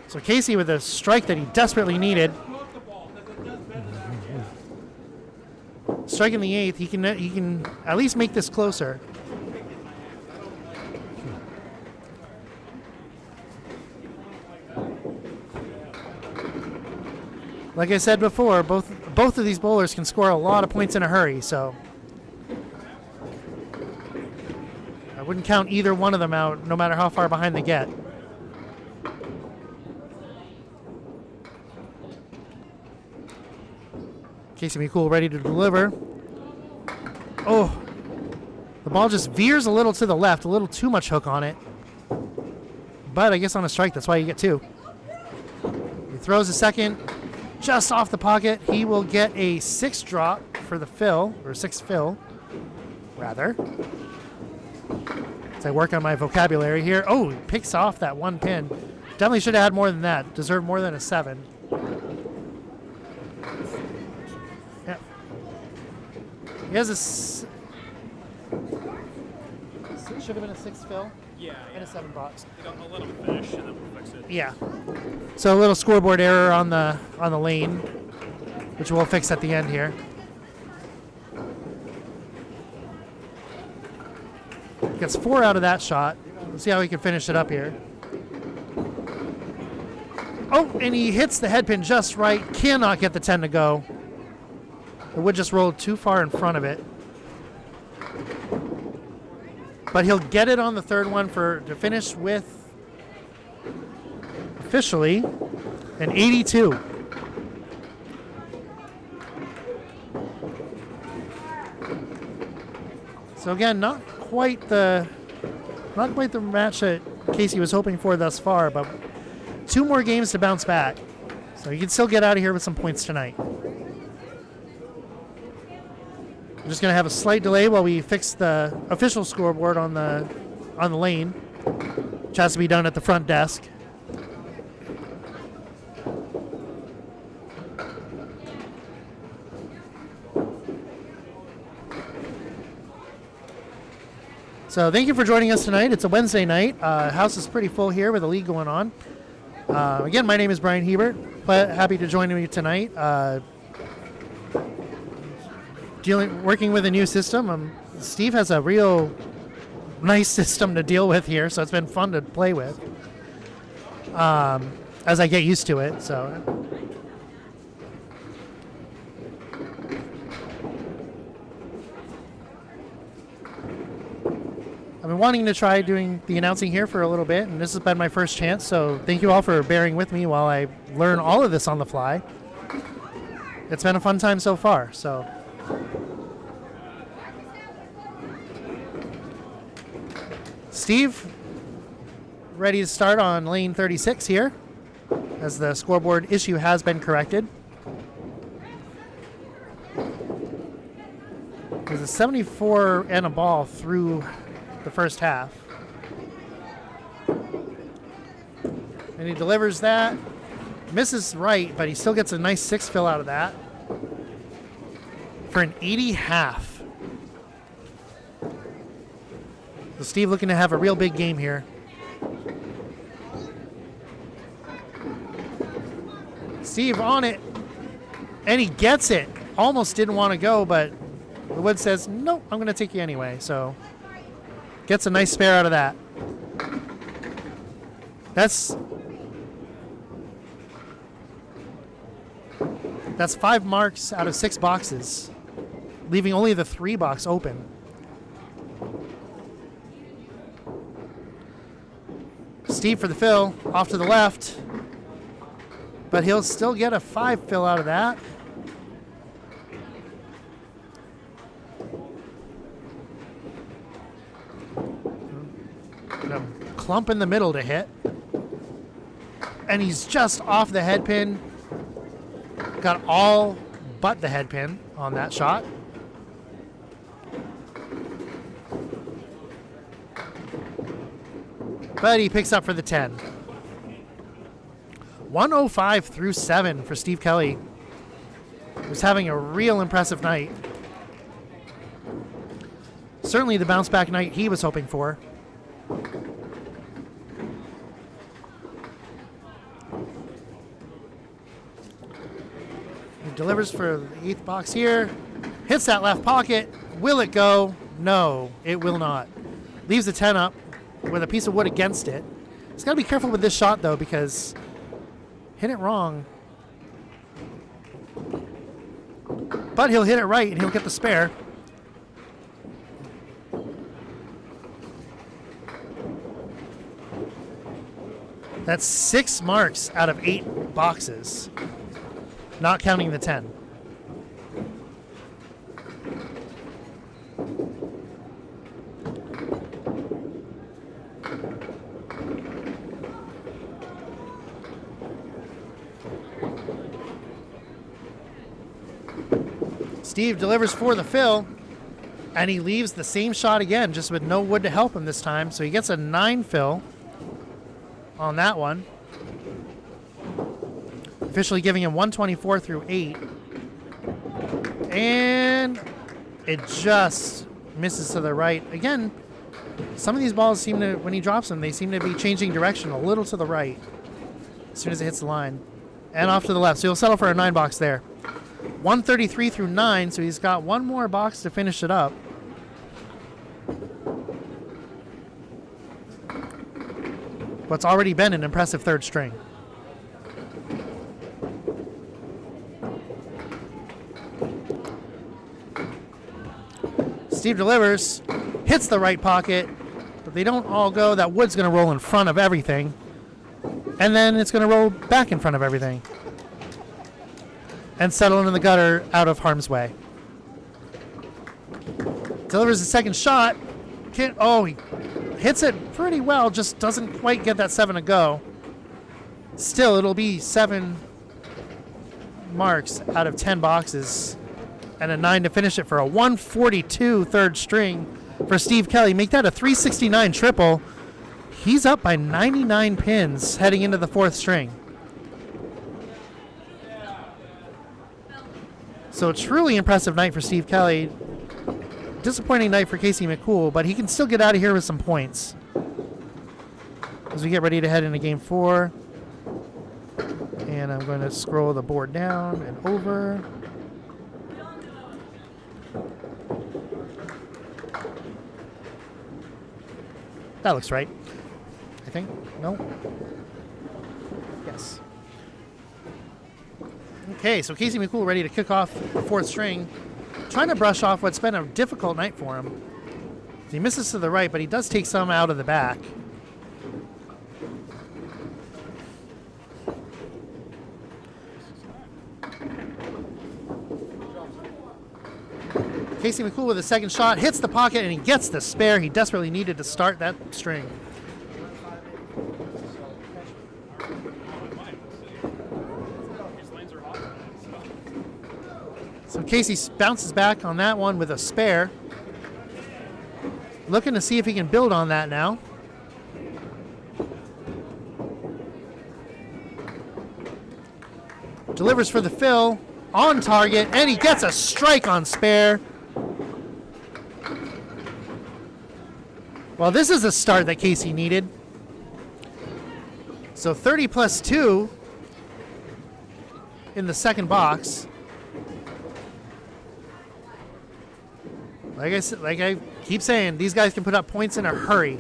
So Casey with a strike that he desperately needed. Strike in the 8th. He can at least make this closer. Like I said before, both of these bowlers can score a lot of points in a hurry, so I wouldn't count either one of them out, no matter how far behind they get. Casey McCoole ready to deliver. Oh, the ball just veers a little to the left, a little too much hook on it. But I guess on a strike, that's why you get 2. He throws a second. Just off the pocket, he will get a 6 drop for the fill, or 6 fill, rather. As I work on my vocabulary here. Oh, he picks off that 1 pin. Definitely should have had more than that. Deserved more than a 7. Yeah. He has a... should have been a 6 fill. Yeah. And a 7 box. I'll let him finish and then we'll fix it. Yeah. So a little scoreboard error on the lane, which we'll fix at the end here. Gets 4 out of that shot. Let's see how he can finish it up here. Oh, and he hits the head pin just right. Cannot get the 10 to go. The wood just rolled too far in front of it. But he'll get it on the 3rd one to finish with, officially, an 82. So again, not quite the match that Casey was hoping for thus far, but 2 more games to bounce back. So you can still get out of here with some points tonight. We're just going to have a slight delay while we fix the official scoreboard on the lane, which has to be done at the front desk. So thank you for joining us tonight. It's a Wednesday night. House is pretty full here with a league going on. Again, my name is Bryan Hebert. Happy to join me tonight. Working with a new system. Steve has a real nice system to deal with here, so it's been fun to play with as I get used to it. So I've been wanting to try doing the announcing here for a little bit, and this has been my first chance, so thank you all for bearing with me while I learn all of this on the fly. It's been a fun time so far, so Steve, ready to start on lane 36 here, as the scoreboard issue has been corrected. There's a 74 and a ball through the first half. And he delivers that. Misses right, but he still gets a nice 6 fill out of that for an 80 half. So Steve looking to have a real big game here. Steve on it, and he gets it. Almost didn't want to go, but the wood says, nope, I'm going to take you anyway. So gets a nice spare out of that. That's 5 marks out of 6 boxes, leaving only the 3 box open. Steve for the fill, off to the left, but he'll still get a 5 fill out of that. Gonna clump in the middle to hit. And he's just off the head pin. Got all but the head pin on that shot. But he picks up for the 10. 105 through 7 for Steve Kelly. He's having a real impressive night. Certainly the bounce back night he was hoping for. He delivers for the 8th box here. Hits that left pocket. Will it go? No, it will not. Leaves the 10 up with a piece of wood against it. He's got to be careful with this shot, though, because hit it wrong. But he'll hit it right, and he'll get the spare. That's 6 marks out of 8 boxes, not counting the 10. Steve delivers for the fill, and he leaves the same shot again, just with no wood to help him this time. So he gets a 9 fill on that one. Officially giving him 124 through 8. And it just misses to the right. Again, some of these balls seem to, when he drops them, they seem to be changing direction a little to the right as soon as it hits the line. And off to the left. So he'll settle for a 9 box there. 133 through 9, so he's got one more box to finish it up. What's already been an impressive 3rd string. Steve delivers, hits the right pocket, but they don't all go. That wood's going to roll in front of everything, and then it's going to roll back in front of everything and settle in the gutter out of harm's way. Delivers the second shot. He hits it pretty well, just doesn't quite get that 7 to go. Still, it'll be 7 marks out of 10 boxes and a 9 to finish it for a 142 3rd string for Steve Kelly. Make that a 369 triple. He's up by 99 pins heading into the 4th string. So a truly impressive night for Steve Kelly. Disappointing night for Casey McCoole, but he can still get out of here with some points as we get ready to head into game 4. And I'm going to scroll the board down and over. That looks right, I think. No? Yes. Okay, so Casey McCoole ready to kick off the 4th string. Trying to brush off what's been a difficult night for him. He misses to the right, but he does take some out of the back. Casey McCoole with a second shot, hits the pocket, and he gets the spare he desperately needed to start that string. So Casey bounces back on that one with a spare. Looking to see if he can build on that now. Delivers for the fill, on target, and he gets a strike on spare. Well, this is a start that Casey needed. So 30 plus 2 in the second box. Like I keep saying, these guys can put up points in a hurry.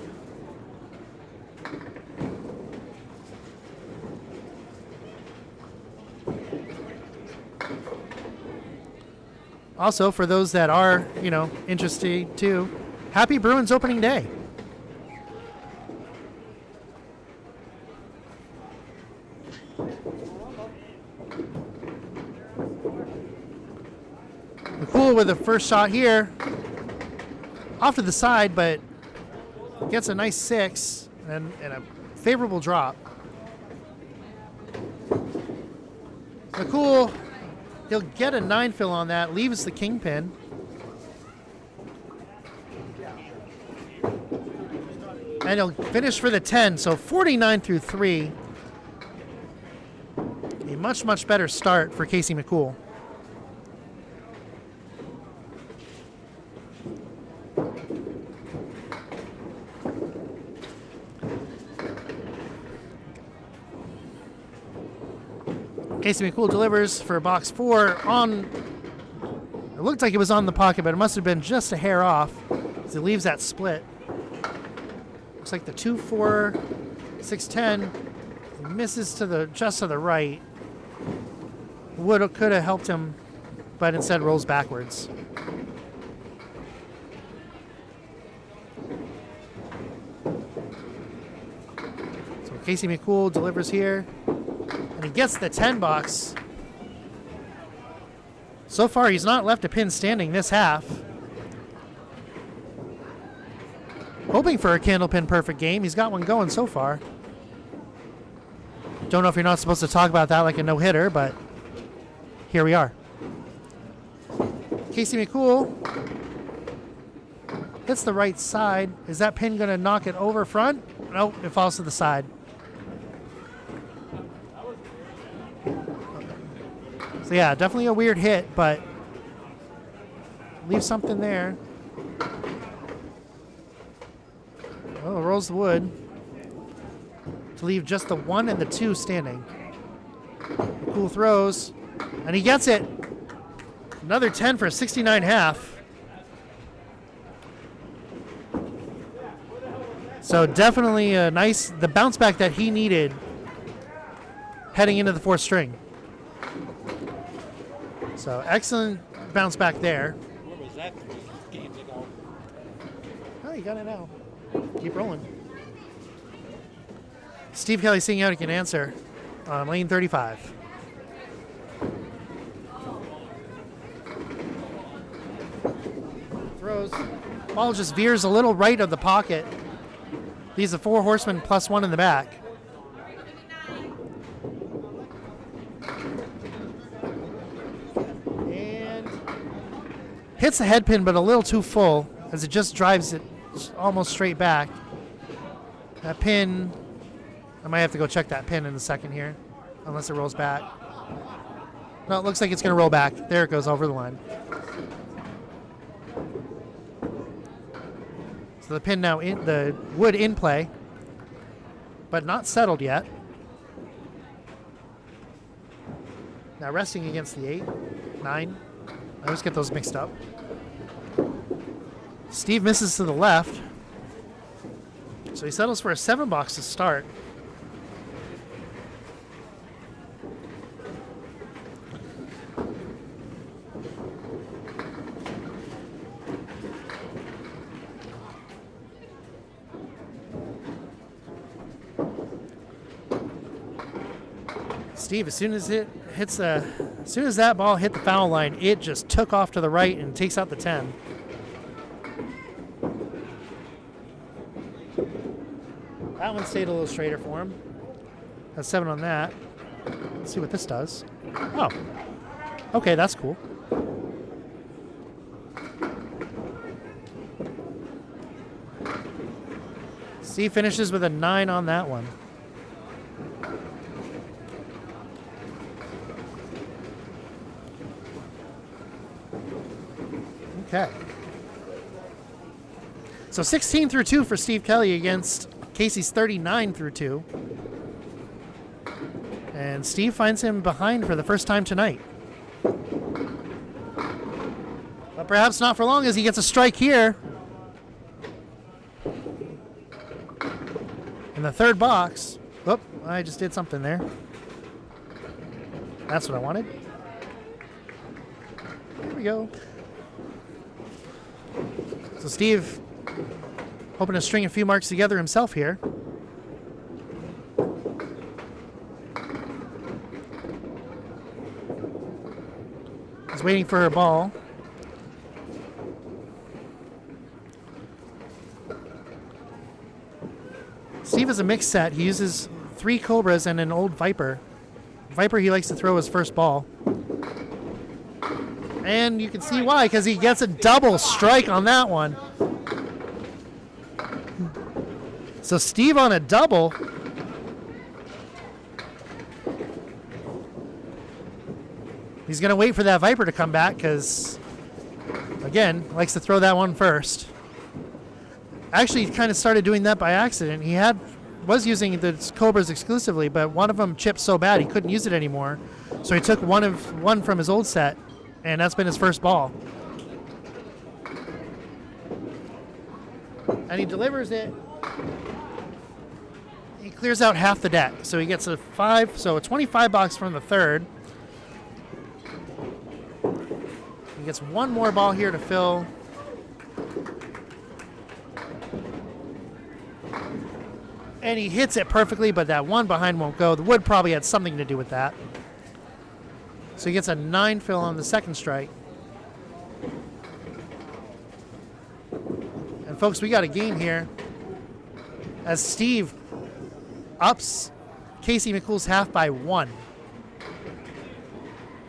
Also, for those that are, interested too, happy Bruins opening day. McCoole with the first shot here. Off to the side, but gets a nice 6 and a favorable drop. McCoole, he'll get a 9 fill on that, leaves the kingpin. And he'll finish for the 10, so 49 through 3. A much, much better start for Casey McCoole. Casey McCoole delivers for box 4 on, it looked like it was on the pocket, but it must have been just a hair off as he leaves that split. Looks like the 2-4, 6-10 misses to the just to the right. Could have helped him, but instead rolls backwards. So Casey McCoole delivers here. And he gets the 10 box. So far, he's not left a pin standing this half. Hoping for a Candlepin perfect game. He's got one going so far. Don't know if you're not supposed to talk about that like a no-hitter, but here we are. Casey McCoole hits the right side. Is that pin going to knock it over front? Nope, it falls to the side. So yeah, definitely a weird hit, but leave something there. Oh, rolls the wood to leave just the 1 and the 2 standing. Cool throws, and he gets it. Another 10 for a 69.5. So definitely a nice, the bounce back that he needed heading into the 4th string. So excellent bounce back there. Where was that 3 games ago? Oh, you got it now. Keep rolling. Steve Kelly seeing out he can answer on lane 35. Throws. Ball just veers a little right of the pocket. Leaves a 4 horseman plus 1 in the back. Hits the head pin, but a little too full as it just drives it almost straight back. That pin, I might have to go check that pin in a second here, unless it rolls back. No, it looks like it's going to roll back. There it goes over the line. So the pin now in the wood in play, but not settled yet. Now resting against the 8, 9. I always get those mixed up. Steve misses to the left. So he settles for a 7 box to start. Steve, as soon as that ball hit the foul line, it just took off to the right and takes out the 10. That one stayed a little straighter for him. Has 7 on that. Let's see what this does. Oh, okay, that's cool. Steve finishes with a 9 on that one. Okay. So 16 through 2 for Steve Kelly against Casey's 39 through 2. And Steve finds him behind for the first time tonight. But perhaps not for long as he gets a strike here. In the 3rd box. Whoop, I just did something there. That's what I wanted. There we go. So Steve hoping to string a few marks together himself here. He's waiting for a ball. Steve is a mixed set. He uses 3 Cobras and an old Viper. He uses 3 Cobras and an old Viper. Viper he likes to throw his first ball. And you can see why, because he gets a double strike on that one. So Steve on a double. He's going to wait for that Viper to come back because, again, likes to throw that one first. Actually, he kind of started doing that by accident. He was using the Cobras exclusively, but one of them chipped so bad he couldn't use it anymore. So he took one from his old set, and that's been his first ball. And he delivers it. He clears out half the deck, so he gets a 5, so a 25 box from the third. He gets one more ball here to fill. And he hits it perfectly, but that one behind won't go. The wood probably had something to do with that. So he gets a 9 fill on the second strike. And folks, we got a game here as Steve ups Casey McCoole's half by 1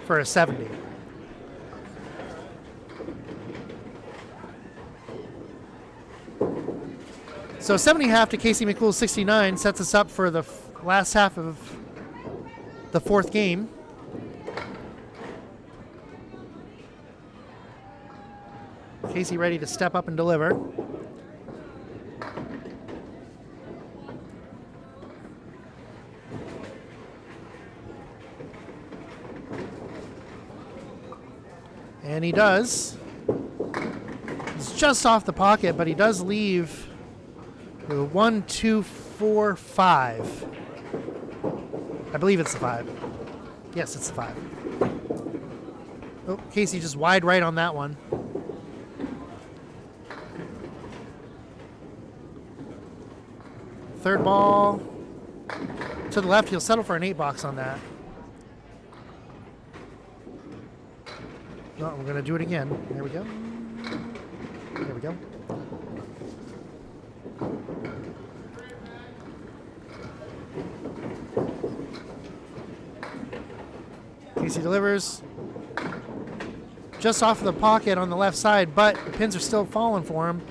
for a 70. So 70.5 to Casey McCoole 69 sets us up for the last half of the fourth game. Casey ready to step up and deliver. And he does. He's just off the pocket, but he does leave 1, 2, 4, 5. I believe it's the 5. Yes, it's the 5. Oh, Casey just wide right on that one. Third ball to the left. He'll settle for an 8 box on that. No, we're going to do it again. There we go. There we go. Casey delivers just off of the pocket on the left side, but the pins are still falling for him.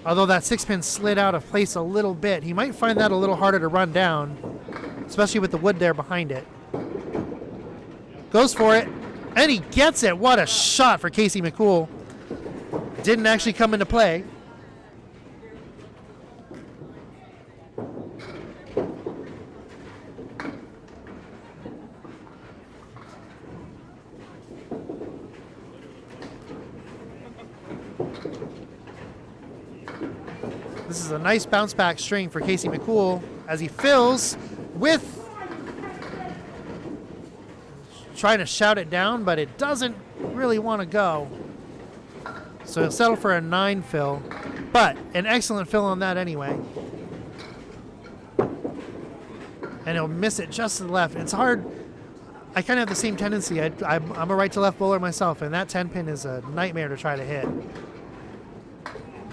Although that 6-pin slid out of place a little bit. He might find that a little harder to run down, especially with the wood there behind it. Goes for it, and he gets it. What a shot for Casey McCoole. Didn't actually come into play. This is a nice bounce back string for Casey McCoole as he fills with trying to shout it down, but it doesn't really want to go. So he'll settle for a 9 fill, but an excellent fill on that anyway. And he'll miss it just to the left. It's hard. I kind of have the same tendency. I'm a right to left bowler myself, and that 10 pin is a nightmare to try to hit.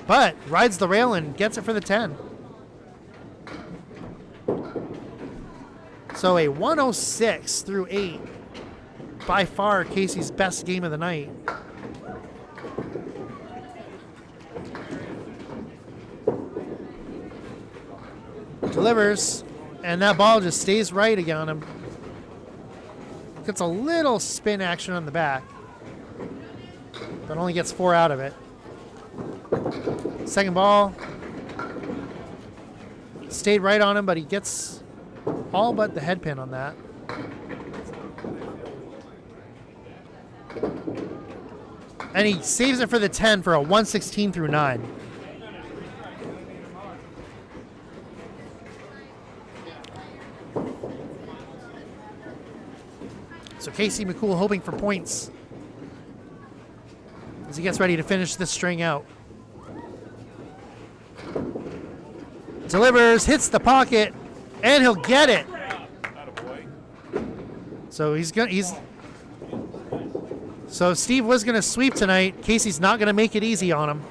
But rides the rail and gets it for the 10. So a 106 through 8. By far Casey's best game of the night. Delivers, and that ball just stays right again on him. Gets a little spin action on the back, but only gets 4 out of it. Second ball stayed right on him, but he gets all but the head pin on that. And he saves it for the 10 for a 116 through 9. So Casey McCoole hoping for points as he gets ready to finish this string out. Delivers, hits the pocket, and he'll get it. So So Steve was going to sweep tonight. Casey's not going to make it easy on him.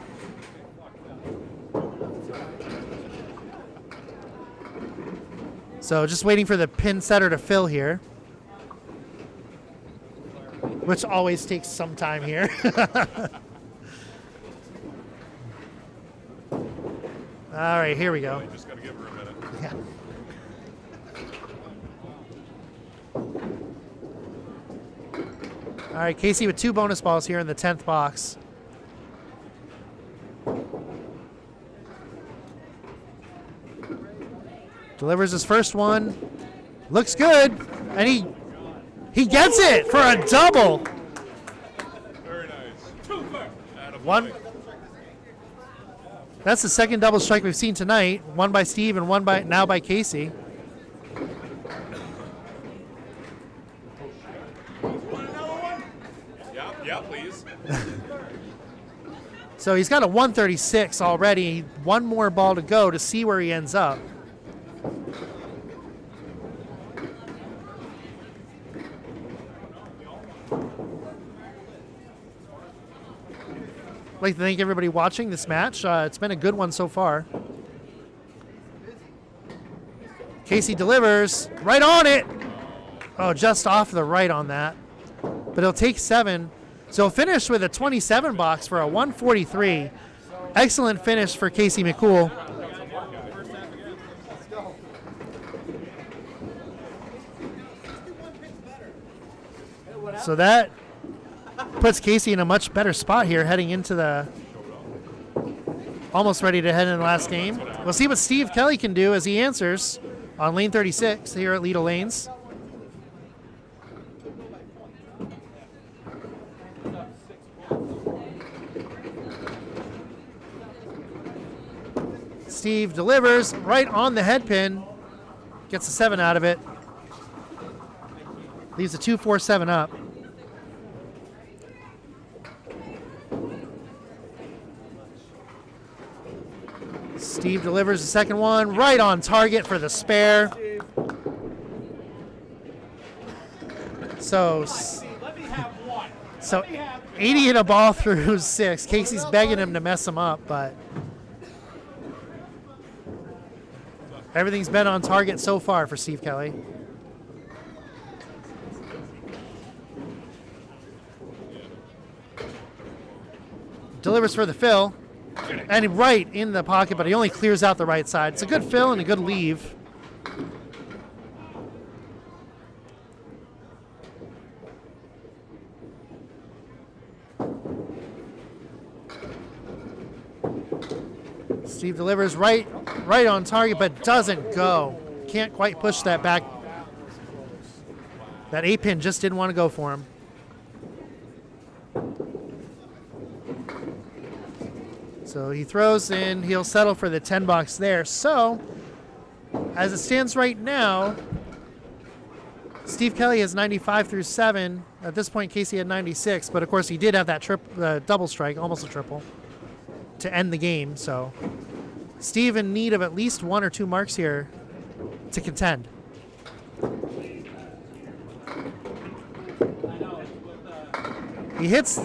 So just waiting for the pin setter to fill here, which always takes some time here. All right, here we go. Just got to give her a minute. Yeah. All right, Casey with 2 bonus balls here in the 10th box. Delivers his first one. Looks good. And he gets it for a double. Very nice. One. That's the second double strike we've seen tonight. One by Steve and one now by Casey. Yeah, please. So he's got a 136 already. One more ball to go to see where he ends up. I'd like to thank everybody watching this match. It's been a good one so far. Casey delivers right on it. Oh, just off the right on that. But he'll take 7. So he'll finish with a 27 box for a 143. Excellent finish for Casey McCoole. So that puts Casey in a much better spot here heading into the almost ready to head in the last game. We'll see what Steve Kelly can do as he answers on lane 36 here at Leda Lanes. Steve delivers right on the head pin, gets a 7 out of it, leaves a 2-4-7 up. Steve delivers the second one right on target for the spare. So 80 hit a ball through 6. Casey's begging him to mess him up, but everything's been on target so far for Steve Kelly. Delivers for the fill. And right in the pocket, but he only clears out the right side. It's a good fill and a good leave. Steve delivers right on target, but doesn't go. Can't quite push that back. That 8-pin just didn't want to go for him. So he throws in, he'll settle for the 10 box there. So, as it stands right now, Steve Kelly has 95 through 7. At this point, Casey had 96, but of course he did have that double strike, almost a triple, to end the game. So, Steve in need of at least 1 or 2 marks here to contend. He hits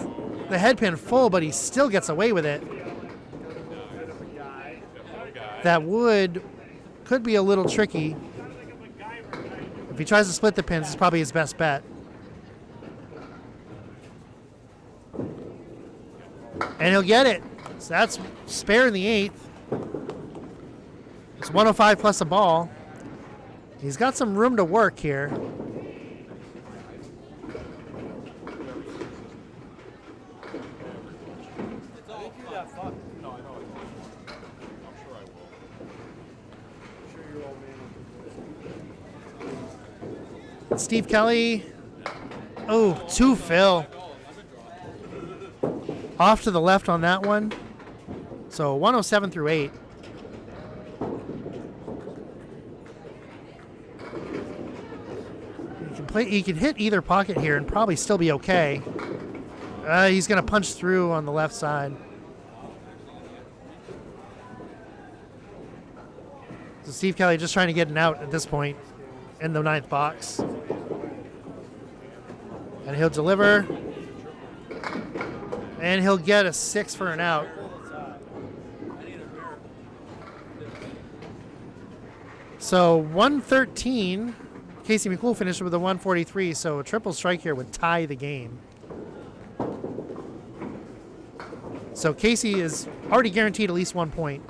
the head pin full, but he still gets away with it. That could be a little tricky. If he tries to split the pins, it's probably his best bet. And he'll get it. So that's spare in the 8th. It's 105 plus a ball. He's got some room to work here. Steve Kelly, 2 fill. Off to the left on that one. So 107 through 8. He can hit either pocket here and probably still be okay. He's going to punch through on the left side. So Steve Kelly just trying to get an out at this point in the 9th box. And he'll deliver. And he'll get a 6 for an out. So 113. Casey McCoole finished with a 143, so a triple strike here would tie the game. So Casey is already guaranteed at least 1 point.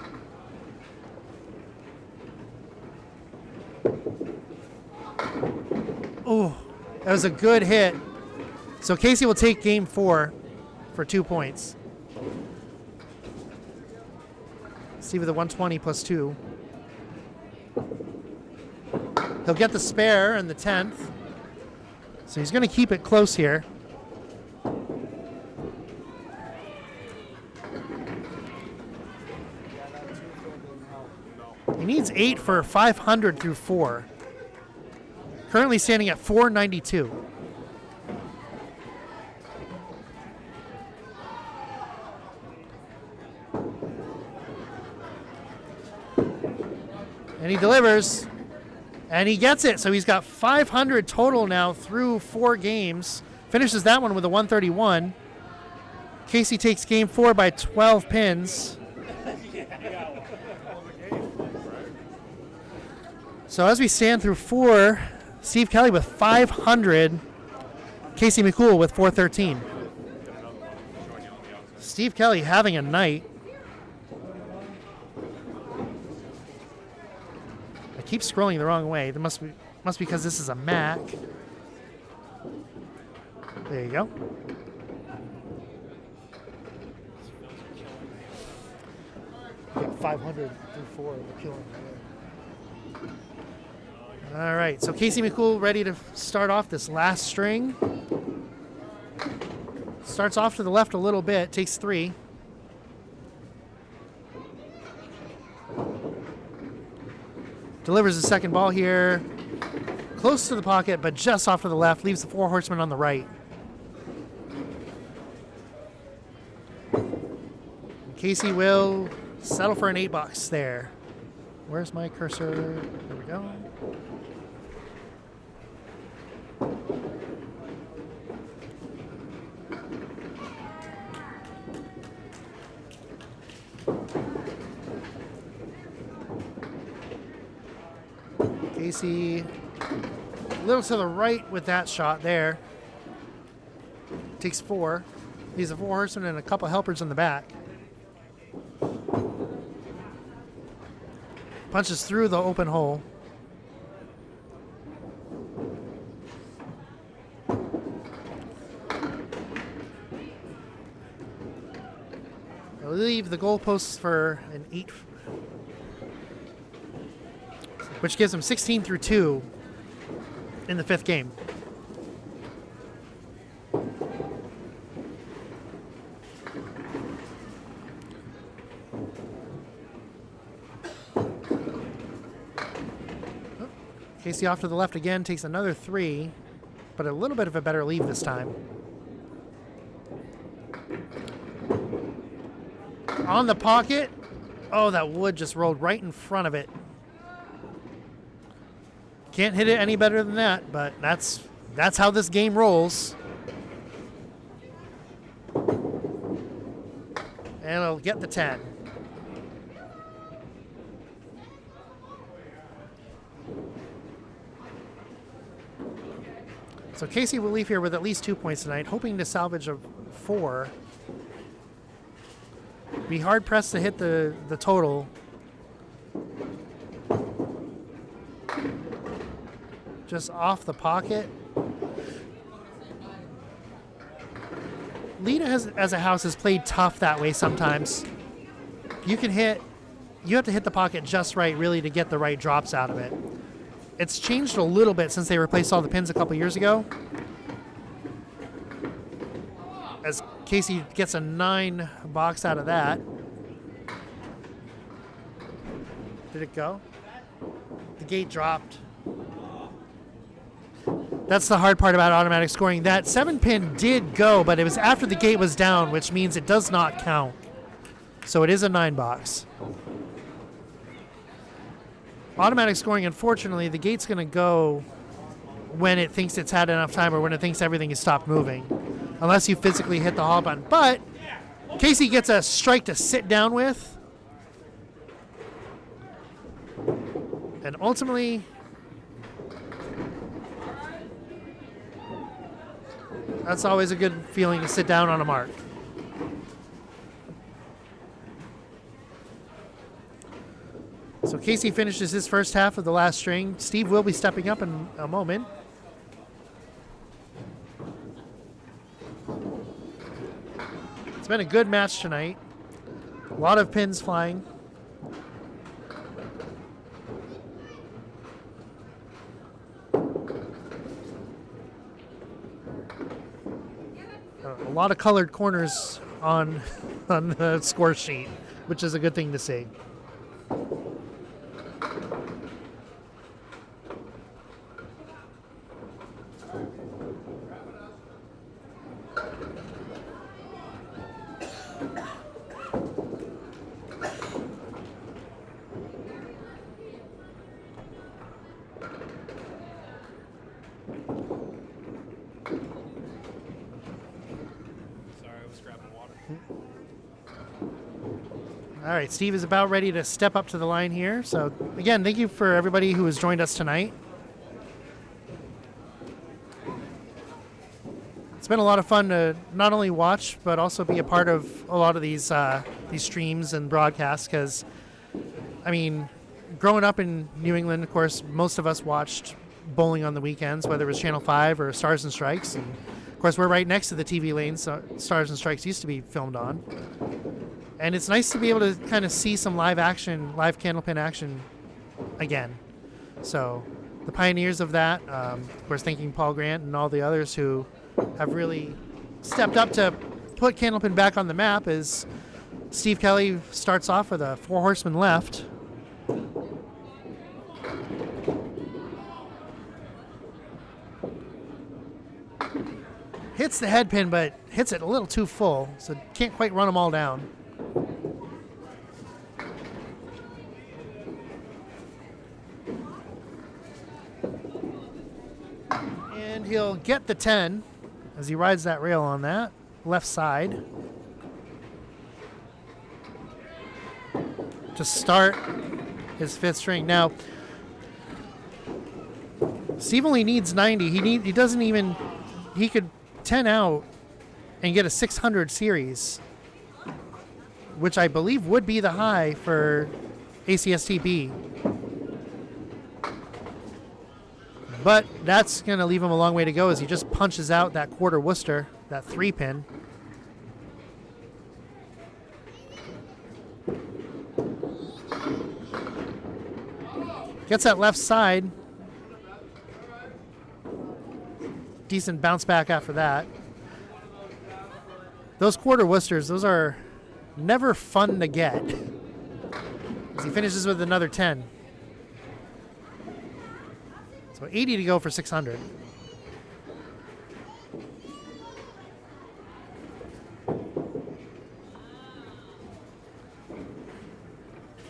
Oh, that was a good hit. So Casey will take game 4 for 2 points. Steve with a 120 plus 2. He'll get the spare in the 10th. So he's going to keep it close here. He needs 8 for 500 through 4. Currently standing at 492. And he delivers. And he gets it. So he's got 500 total now through 4 games. Finishes that one with a 131. Casey takes game 4 by 12 pins. So as we stand through 4, Steve Kelly with 500. Casey McCoole with 413. Steve Kelly having a night. I keep scrolling the wrong way. That must be because this is a Mac. There you go. Yeah, 500 through 4. They're killing me. All right, so Casey McCoole ready to start off this last string. Starts off to the left a little bit, takes 3. Delivers the second ball here. Close to the pocket, but just off to the left. Leaves the 4 horsemen on the right. Casey will settle for an $8 there. Where's my cursor? There we go. Casey a little to the right with that shot there. Takes 4. He's a 4 horseman and a couple helpers in the back. Punches through the open hole. They'll leave the goalposts for an 8, which gives him 16 through 2 in the 5th game. Casey off to the left again, takes another 3, but a little bit of a better leave this time. On the pocket. Oh, that wood just rolled right in front of it. Can't hit it any better than that, but that's how this game rolls. And it'll get the 10. So Casey will leave here with at least 2 points tonight, hoping to salvage a 4. Be hard pressed to hit the total. Just off the pocket. Leda as a house has played tough that way sometimes. You have to hit the pocket just right really to get the right drops out of it. It's changed a little bit since they replaced all the pins a couple years ago. As Casey gets a 9 box out of that. Did it go? The gate dropped. That's the hard part about automatic scoring. That 7-pin did go, but it was after the gate was down, which means it does not count. So it is a 9 box. Automatic scoring, unfortunately, the gate's going to go when it thinks it's had enough time or when it thinks everything has stopped moving, unless you physically hit the hall button. But Casey gets a strike to sit down with. And ultimately, that's always a good feeling to sit down on a mark. So Casey finishes his first half of the last string. Steve will be stepping up in a moment. It's been a good match tonight. A lot of pins flying. A lot of colored corners on the score sheet, which is a good thing to see. All right, Steve is about ready to step up to the line here. So, again, thank you for everybody who has joined us tonight. It's been a lot of fun to not only watch, but also be a part of a lot of these streams and broadcasts because, I mean, growing up in New England, of course, most of us watched bowling on the weekends, whether it was Channel 5 or Stars and Strikes. And, of course, we're right next to the TV lane, so Stars and Strikes used to be filmed on. And it's nice to be able to kind of see some live Candlepin action again. So the pioneers of that, of course, thanking Paul Grant and all the others who have really stepped up to put Candlepin back on the map is Steve Kelly starts off with a 4 horseman left. Hits the head pin, but hits it a little too full, so can't quite run them all down. And he'll get the 10 as he rides that rail on that left side to start his 5th string. Now, Steve only needs 90. He doesn't even, he could 10 out and get a 600 series, which I believe would be the high for ACST B. But that's going to leave him a long way to go as he just punches out that quarter Worcester, that 3 pin. Gets that left side. Decent bounce back after that. Those quarter Worcesters, those are never fun to get. As he finishes with another 10. So 80 to go for 600.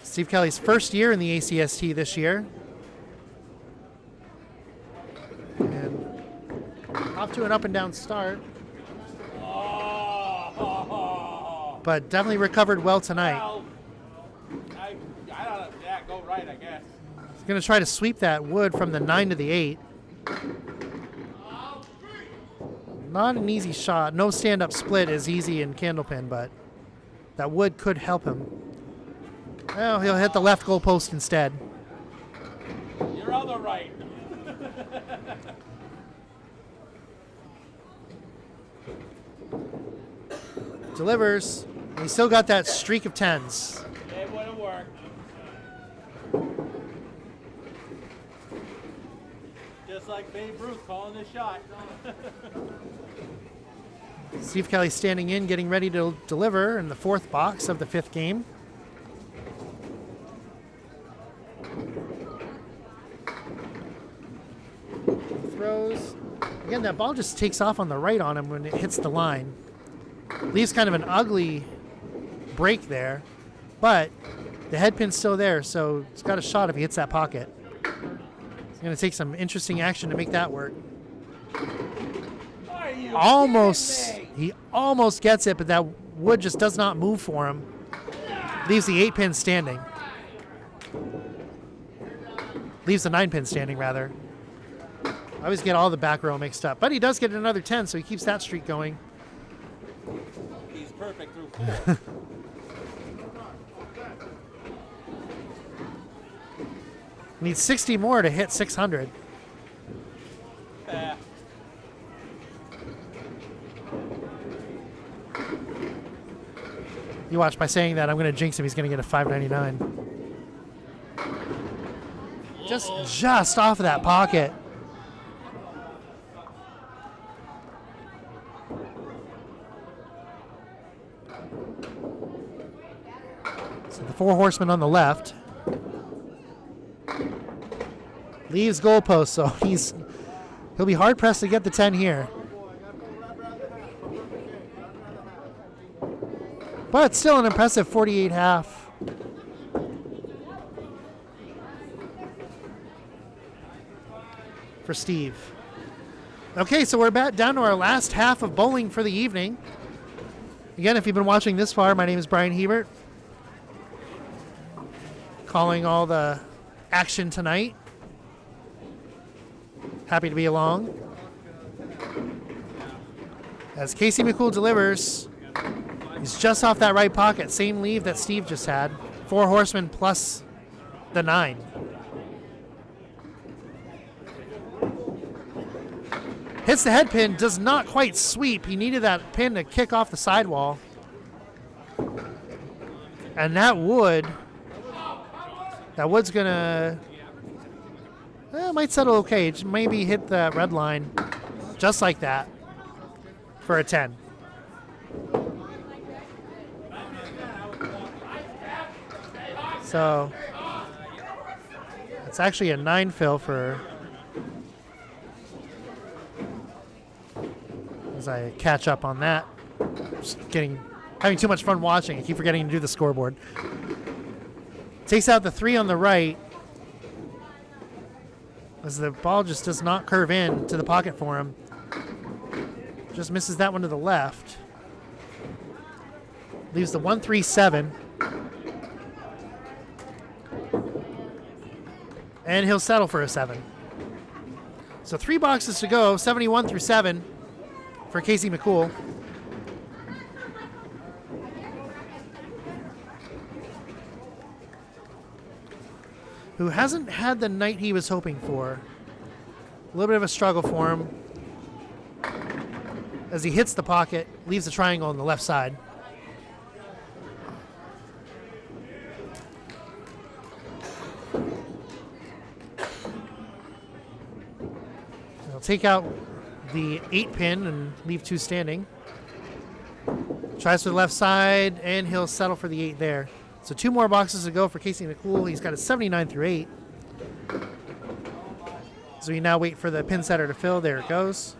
Steve Kelly's first year in the ACST this year. And off to an up and down start. But definitely recovered well tonight. Well, I don't, yeah, go right, I guess. He's going to try to sweep that wood from the 9 to the 8. Not an easy shot. No stand-up split is easy in Candlepin, but that wood could help him. Well, he'll hit the left goal post instead. You're on the right. Delivers. And he's still got that streak of 10s. It wouldn't work. Just like Babe Ruth calling the shot. Steve Kelly standing in, getting ready to deliver in the 4th box of the 5th game. Throws. Again, that ball just takes off on the right on him when it hits the line. Leaves kind of an ugly break there, but the head pin's still there, so it's got a shot if he hits that pocket. It's going to take some interesting action to make that work. Are you Almost, kidding me? he almost gets it, but that wood just does not move for him. Leaves the 8 pin standing. Leaves the 9-pin standing, rather. I always get all the back row mixed up. But he does get another 10, so he keeps that streak going. He's perfect through 4. Needs 60 more to hit 600. You watch, by saying that, I'm going to jinx him. He's going to get a 599. Just off of that pocket. So the 4 horsemen on the left. Leaves goalpost, so he'll be hard pressed to get the 10 here. But still an impressive 48.5. For Steve. Okay, so we're back down to our last half of bowling for the evening. Again, if you've been watching this far, my name is Bryan Hebert. Calling all the action tonight. Happy to be along. As Casey McCoole delivers, he's just off that right pocket. Same leave that Steve just had. 4 horsemen plus the 9. Hits the head pin, does not quite sweep. He needed that pin to kick off the sidewall. And that wood's gonna, might settle okay. Just maybe hit the red line just like that for a 10. So it's actually a 9 fill for, as I catch up on that. Just having too much fun watching. I keep forgetting to do the scoreboard. Takes out the 3 on the right, as the ball just does not curve in to the pocket for him. Just misses that one to the left. Leaves the 1-3-7. And he'll settle for a 7. So 3 boxes to go, 71 through 7 for Casey McCoole. Who hasn't had the night he was hoping for. A little bit of a struggle for him as he hits the pocket, leaves the triangle on the left side. He'll take out the 8 pin and leave 2 standing. Tries for the left side, and he'll settle for the 8 there. So 2 more boxes to go for Casey McCoole. He's got a 79 through 8. So we now wait for the pin setter to fill. There it goes.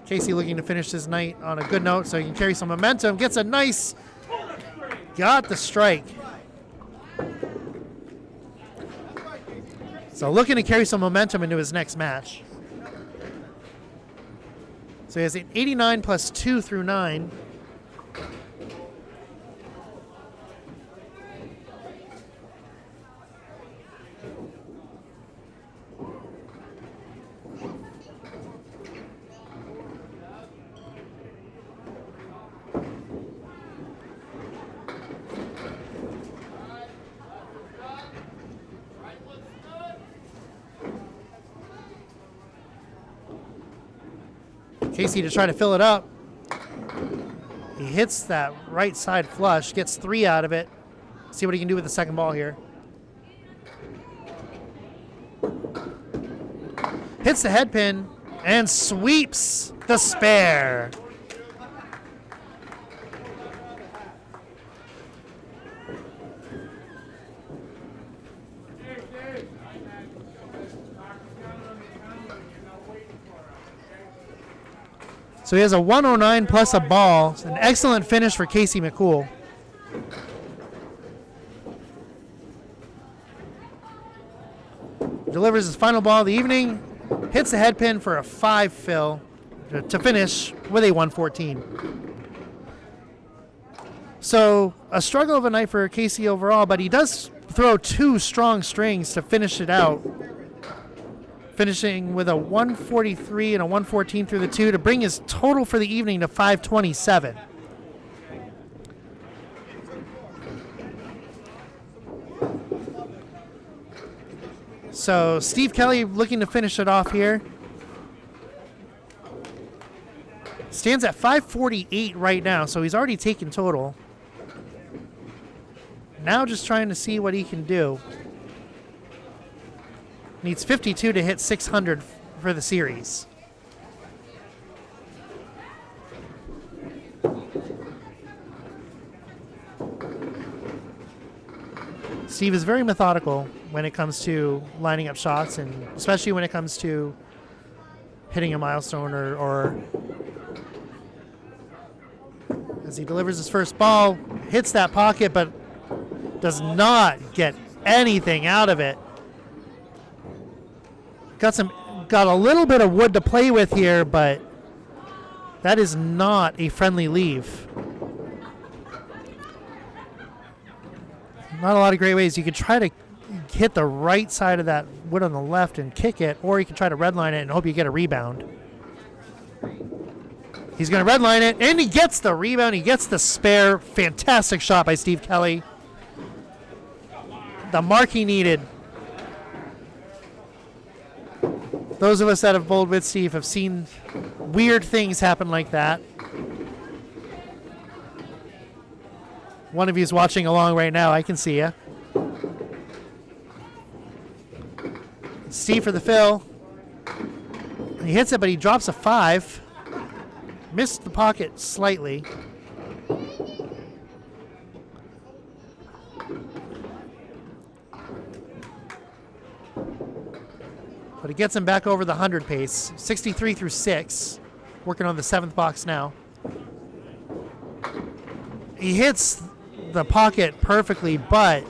Casey looking to finish his night on a good note so he can carry some momentum. Gets a nice, got the strike. So looking to carry some momentum into his next match. So he has an 89 plus 2 through 9. Casey to try to fill it up. He hits that right side flush, gets 3 out of it. See what he can do with the second ball here. Hits the head pin and sweeps the spare. So he has a 109 plus a ball. It's an excellent finish for Casey McCoole. Delivers his final ball of the evening. Hits the head pin for a 5 fill. to finish with a 114. So a struggle of a night for Casey overall, but he does throw 2 strong strings to finish it out, finishing with a 143 and a 114 through the 2 to bring his total for the evening to 527. So Steve Kelly looking to finish it off here. Stands at 548 right now, so he's already taken total. Now just trying to see what he can do. Needs 52 to hit 600 for the series. Steve is very methodical when it comes to lining up shots, and especially when it comes to hitting a milestone or as he delivers his first ball, hits that pocket, but does not get anything out of it. Got a little bit of wood to play with here, but that is not a friendly leave. Not a lot of great ways. You could try to hit the right side of that wood on the left and kick it, or you can try to redline it and hope you get a rebound. He's going to redline it, and he gets the rebound. He gets the spare. Fantastic shot by Steve Kelly. The mark he needed. Those of us that have bowled with Steve have seen weird things happen like that. One of you is watching along right now. I can see you. Steve for the fill. He hits it, but he drops a 5. Missed the pocket slightly. But it gets him back over the 100 pace. 63 through 6. Working on the 7th box now. He hits the pocket perfectly, but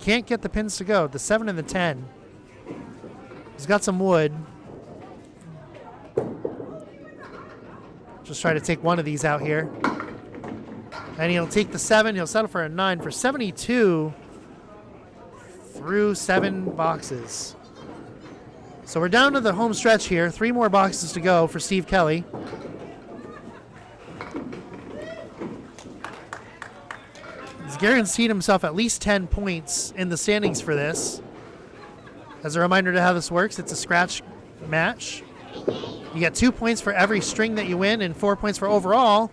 can't get the pins to go. The 7 and the 10. He's got some wood. Just try to take one of these out here. And he'll take the 7. He'll settle for a 9 for 72 through 7 boxes. So we're down to the home stretch here. 3 more boxes to go for Steve Kelly. He's guaranteed himself at least 10 points in the standings for this. As a reminder to how this works, it's a scratch match. You get 2 points for every string that you win and 4 points for overall.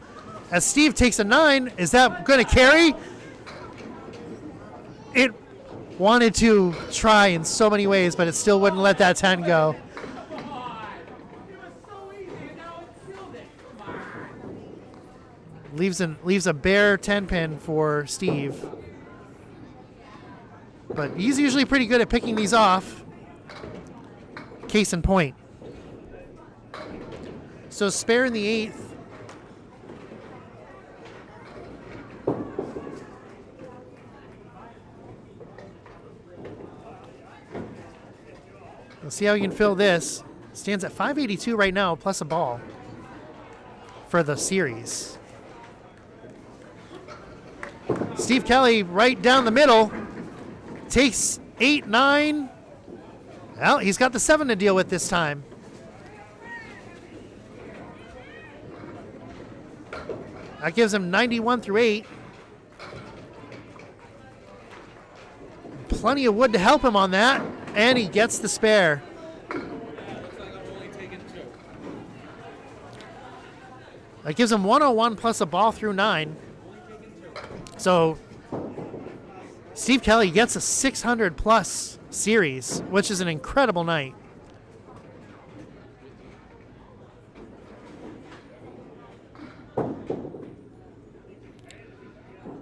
As Steve takes a 9, is that going to carry? It wanted to try in so many ways, but it still wouldn't let that 10 go. Leaves a bare 10 pin for Steve. But he's usually pretty good at picking these off. Case in point. So spare in the 8th. Let's see how he can fill this. Stands at 582 right now, plus a ball for the series. Steve Kelly right down the middle. Takes 8, 9. Well, he's got the 7 to deal with this time. That gives him 91 through 8. Plenty of wood to help him on that. And he gets the spare. That gives him 101 plus a ball through 9. So Steve Kelly gets a 600 plus series, which is an incredible night.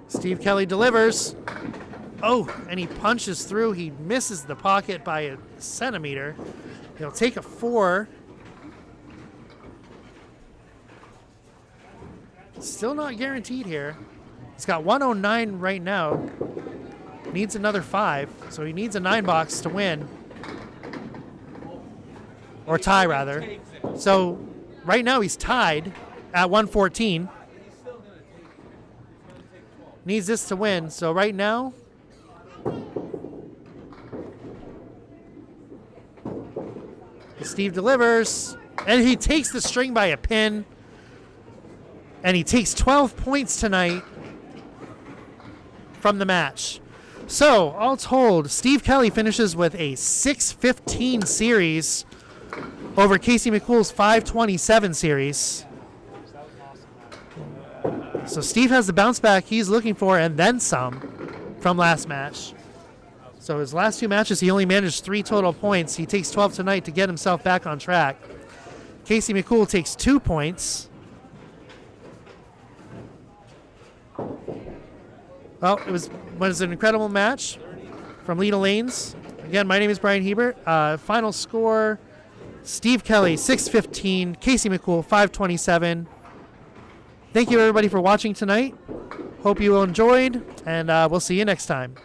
Steve Kelly delivers. Oh, and he punches through. He misses the pocket by a centimeter. He'll take a 4. Still not guaranteed here. He's got 109 right now. Needs another 5, so he needs a 9 box to win. Or tie, rather. So Right now he's tied at 114. Needs this to win. So right now, Steve delivers, and he takes the string by a pin, and he takes 12 points tonight from the match. So, all told, Steve Kelly finishes with a 6-15 series over Casey McCoole's 5-27 series. So Steve has the bounce back he's looking for and then some from last match. So his last 2 matches, he only managed 3 total points. He takes 12 tonight to get himself back on track. Casey McCoole takes 2 points. Well, it was an incredible match from Leda Lanes. Again, my name is Bryan Hebert. Final score, Steve Kelly 6-15, Casey McCoole 5-27. Thank you everybody for watching tonight. Hope you enjoyed, and we'll see you next time.